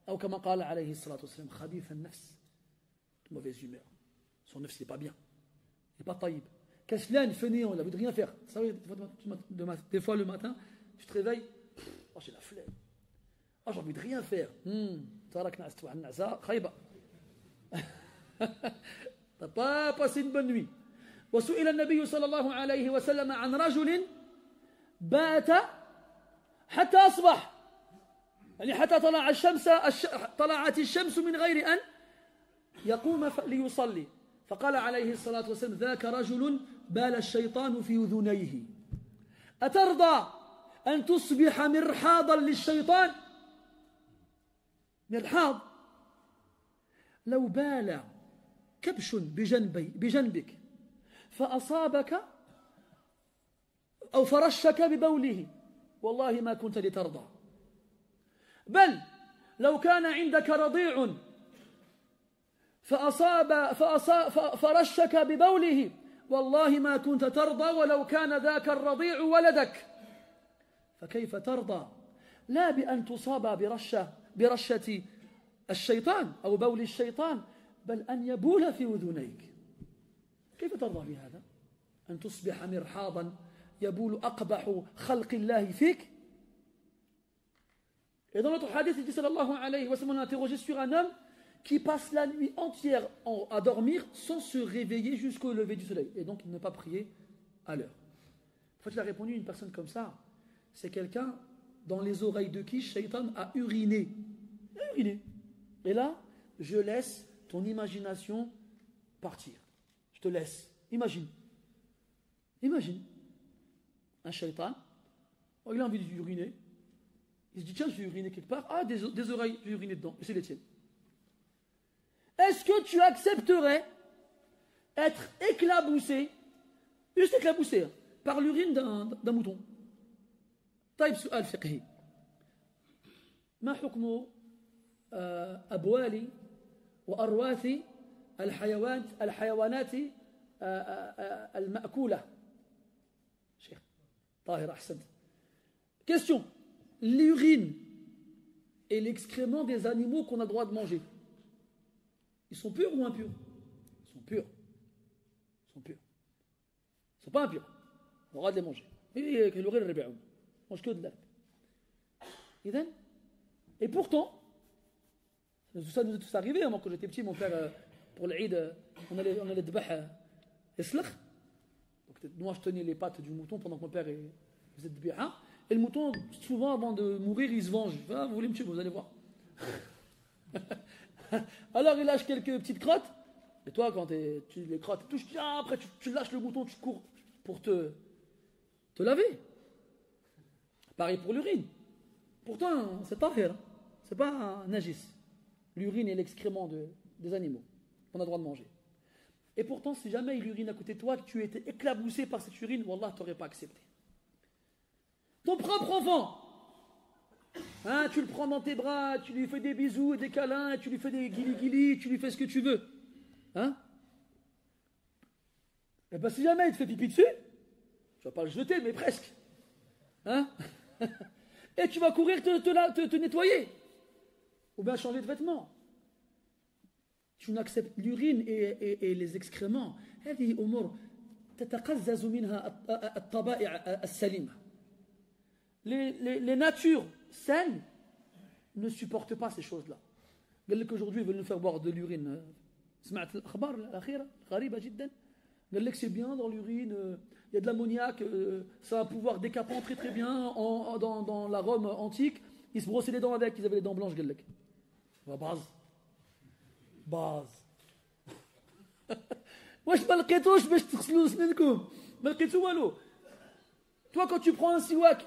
أو كما قال عليه الصلاة والسلام خبيث النفس, mauvaise humeur. Son nefs il n'est pas bien, il n'est pas طيب. Kaslan, fainéant, il a envie de rien faire. Ça, des fois le matin, tu te réveilles, oh, j'ai la flemme. Oh, j'ai envie de rien faire. T'as pas passé une bonne nuit. وسئل النبي صلى الله عليه وسلم عن رجل بات حتى أصبح يعني حتى طلعت الشمس من غير أن يقوم ليصلي فقال عليه الصلاة والسلام ذاك رجل بال الشيطان في أذنيه أترضى أن تصبح مرحاضا للشيطان؟ مرحاض لو بال كبش بجنبك فأصابك أو فرشك ببوله والله ما كنت لترضى بل لو كان عندك رضيع فرشك ببوله والله ما كنت ترضى ولو كان ذاك الرضيع ولدك فكيف ترضى لا بأن تصاب برشة الشيطان أو بول الشيطان بل أن يبول في أذنيك. كيف ترضى بهذا؟ أن تصبح مرحاضا يبول أقبح خلق الله فيك. Et dans notre hadith, il dit sallallahu alayhi wa sallam, on a interrogé sur un homme qui passe la nuit entière à dormir sans se réveiller jusqu'au lever du soleil. Et donc il ne pas prier à l'heure. En fait, il a répondu, une personne comme ça, c'est quelqu'un dans les oreilles de qui Shaitan a uriné. Il a uriné. Et là, je laisse ton imagination partir. Je te laisse. Imagine. Imagine. Un Shaitan, il a envie d'uriner. Il se dit, tiens, je vais uriner quelque part. Ah, des oreilles, je vais uriner dedans. Et c'est les tiennes. Est-ce que tu accepterais être éclaboussé, juste éclaboussé, par l'urine d'un mouton? طيب سؤال فقهي. ما حكم أبوال وأرواث الحيوانات المأكولة؟ شيخ طاهر أحسنت. Question. L'urine et l'excrément des animaux qu'on a le droit de manger, ils sont purs ou impurs? Ils sont purs. Ils sont purs. Ils ne sont pas impurs. On a le droit de les manger. On mange que de l'herbe. Et pourtant, ça nous est tous arrivé. Moi, quand j'étais petit, mon père, pour l'Eid, on allait dbah eslakh. Donc, moi, je tenais les pattes du mouton pendant que mon père faisait dbiha. Et le mouton, souvent, avant de mourir, il se venge. Ah, vous voulez me tuer, vous allez voir. Alors, il lâche quelques petites crottes. Et toi, quand tu les crottes, après, tu lâches le mouton, tu cours pour te laver. Pareil pour l'urine. Pourtant, c'est tahir. C'est pas un najis. L'urine et l'excrément des animaux qu'on a le droit de manger. Et pourtant, si jamais il urine à côté de toi, que tu étais éclaboussé par cette urine, wallah, tu n'aurais pas accepté. Ton propre enfant, hein, tu le prends dans tes bras, tu lui fais des bisous et des câlins, tu lui fais des guili-guili, tu lui fais ce que tu veux. Hein? Et bien si jamais il te fait pipi dessus, tu vas pas le jeter, mais presque. Hein? Et tu vas courir te nettoyer. Ou bien changer de vêtements. Tu n'acceptes l'urine et les excréments. هذه أمور تتقزز منها الطبائع السليمة. Les natures saines ne supportent pas ces choses-là. قال لك aujourd'hui ils veulent nous faire boire de l'urine. سمعت الأخبار الأخيرة غريبة جدا. قال لك c'est bien dans l'urine, il y a de l'ammoniac, ça a un pouvoir décapant très très bien dans la Rome antique. Ils se brossaient les dents avec, ils avaient les dents blanches. قال لك باز واش ما لقيتوش باش تغسلوا سنانكم ما لقيتو والو. Toi quand tu prends un siwak,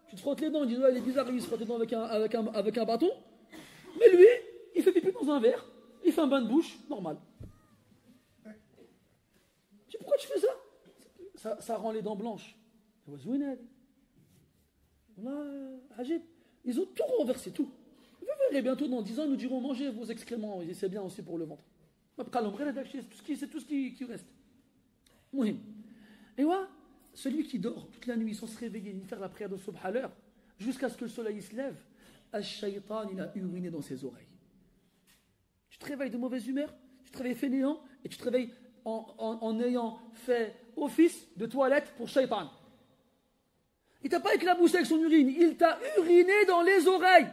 tu te frottes les dents, tu dis ouais, il est bizarre, il se frotte les dents avec un bâton, mais lui il fait pipi dans un verre, il fait un bain de bouche normal. Tu sais pourquoi tu fais ça? Ça rend les dents blanches. Ils ont tout renversé, tout. Vous verrez bientôt dans 10 ans, nous dirons mangez vos excréments, et c'est bien aussi pour le ventre. C'est tout ce qui reste. Et ouais, celui qui dort toute la nuit sans se réveiller ni faire la prière de subh à l'heure, jusqu'à ce que le soleil se lève, Ash-Shaytan, il a uriné dans ses oreilles. Tu te réveilles de mauvaise humeur, tu te réveilles fainéant, et tu te réveilles en ayant fait office de toilette pour Shaytan. Il t'a pas éclaboussé avec son urine, il t'a uriné dans les oreilles.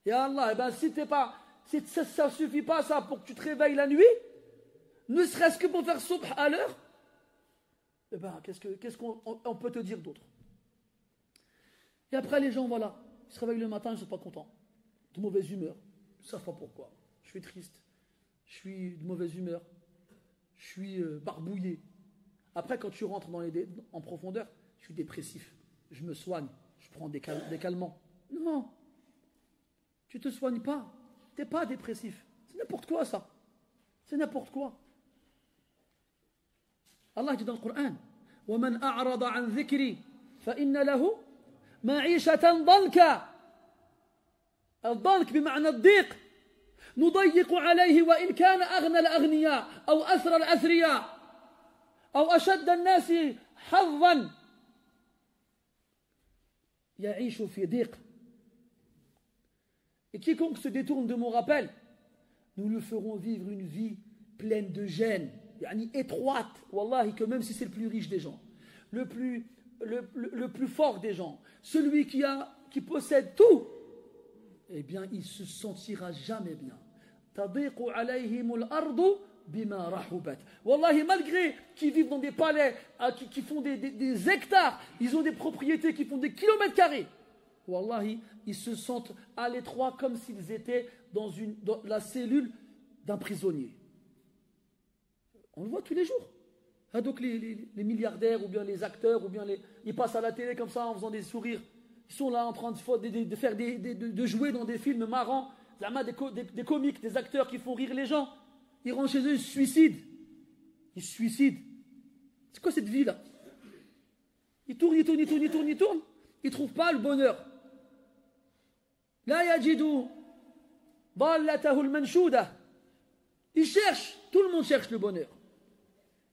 Et Allah, eh ben, si ça suffit pas ça pour que tu te réveilles la nuit, ne serait-ce que pour faire subh à l'heure, eh ben, qu'est-ce qu'on peut te dire d'autre? Et après les gens, voilà, ils se réveillent le matin, ils ne sont pas contents, de mauvaise humeur, ils ne savent pas pourquoi. Je suis triste, je suis de mauvaise humeur, je suis barbouillé. Après, quand tu rentres en profondeur, je suis dépressif, je me soigne, je prends des calmants. Non, tu ne te soignes pas, tu n'es pas dépressif. C'est n'importe quoi ça. C'est n'importe quoi. Allah dit dans le Coran وَمَنْ أَعْرَضَ عَنْ ذِكْرِي فَإِنَّ لَهُ مَعِيشَةً ضَنْكًا. الضنك بمعنى الضيق. نضيق عليه وإن كان أغنى الأغنياء أو أثرى الأثرياء أو أشد الناس حظا يعيش في ضيق. Et quiconque se détourne de mon rappel, nous lui ferons vivre une vie pleine de gêne, étroite, wallahi, que même si c'est le plus riche des gens, le plus fort des gens, celui qui possède tout, eh bien, il se sentira jamais bien. تضيق عليهم الأرض بما رحبت. Wallahi, malgré qu'ils vivent dans des palais, qui font des hectares, ils ont des propriétés qui font des kilomètres carrés. Wallahi, ils se sentent à l'étroit comme s'ils étaient dans la cellule d'un prisonnier. On le voit tous les jours. Ah, donc les milliardaires ou bien les acteurs, ou bien ils passent à la télé comme ça en faisant des sourires. Ils sont là en train de faire de jouer dans des films marrants. Des comiques, des acteurs qui font rire les gens. Ils rentrent chez eux, ils se suicident. Ils se suicident. C'est quoi cette vie-là? Ils tournent. Ils ne trouvent pas le bonheur. La yajidu dallatahu al-manshuda. Il cherche, tout le monde cherche le bonheur.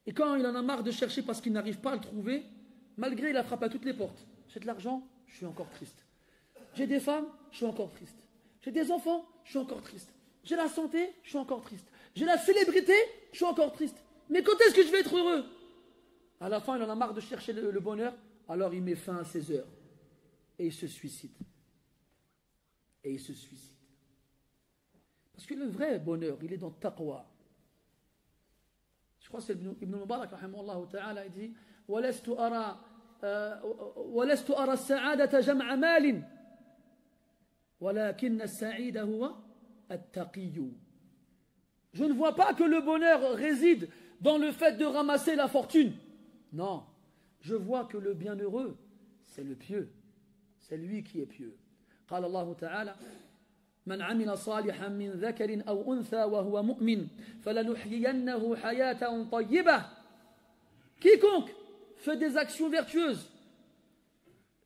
Et quand il en a marre de chercher parce qu'il n'arrive pas à le trouver, malgré il a frappé à toutes les portes. J'ai de l'argent, je suis encore triste. J'ai des femmes, je suis encore triste. J'ai des enfants, je suis encore triste. J'ai la santé, je suis encore triste. J'ai la célébrité, je suis encore triste. Mais quand est-ce que je vais être heureux? À la fin, il en a marre de chercher le bonheur, alors il met fin à ses heures. Et il se suicide. Parce que le vrai bonheur, il est dans taqwa. Je crois que c'est Ibn Mubarak, rahimahullah ta'ala, il dit وَلَسْتُ أَرَى السَّعَادَةَ جَمْعَ مَالٍ وَلَكِنَّ السَّعِيدَ هُوَ التَّقِيُّ. Je ne vois pas que le bonheur réside dans le fait de ramasser la fortune. Non, je vois que le bienheureux, c'est le pieux. C'est lui qui est pieux. قال الله تعالى من عمل صالحا من ذكر أو أنثى وهو مؤمن فلنحيينه حياة طيبة. Quiconque fait des actions vertueuses,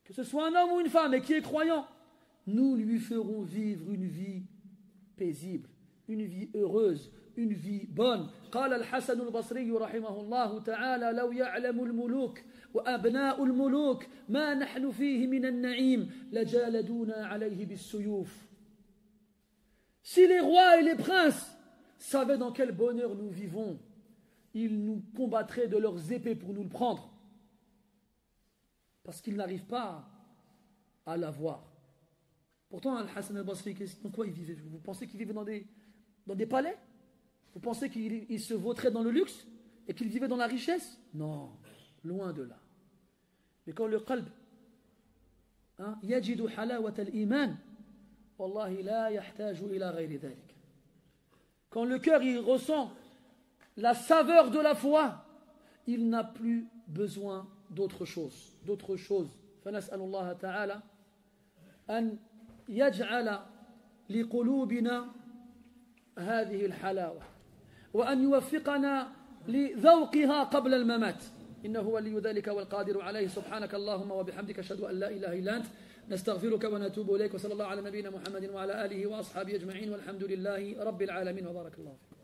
que ce soit un homme ou une femme et qui est croyant, nous lui ferons vivre une vie paisible, une vie heureuse, une vie bonne. قال الحسن البصري رحمه الله تعالى لو يعلم الملوك وأبناء الملوك ما نحن فيه من النعيم لجالدونا عليه بالسيوف. Si les rois et les princes savaient dans quel bonheur nous vivons, ils nous combattraient de leurs épées pour nous le prendre. Parce qu'ils n'arrivent pas à l'avoir. Pourtant, Al-Hassan al-Basri, dans quoi il vivait? Vous pensez qu'il vivait dans des palais? Vous pensez qu'il se vautrait dans le luxe et qu'il vivait dans la richesse? Non, loin de là. Mais quand le qalb يجد حلاوة الإيمان والله لا يحتاج إلى غير ذلك. Quand le cœur il ressent la saveur de la foi, il n'a plus besoin d'autre chose. فنسأل الله تعالى أن يجعل لقلوبنا هذه الحلاوة وأن يوفقنا لذوقها قبل الممات. إنه ولي ذلك والقادر عليه. سبحانك اللهم وبحمدك أشهد أن لا إله إلا أنت نستغفرك ونتوب إليك. وصلى الله على نبينا محمد وعلى آله وأصحابه أجمعين والحمد لله رب العالمين وبارك الله فيكم.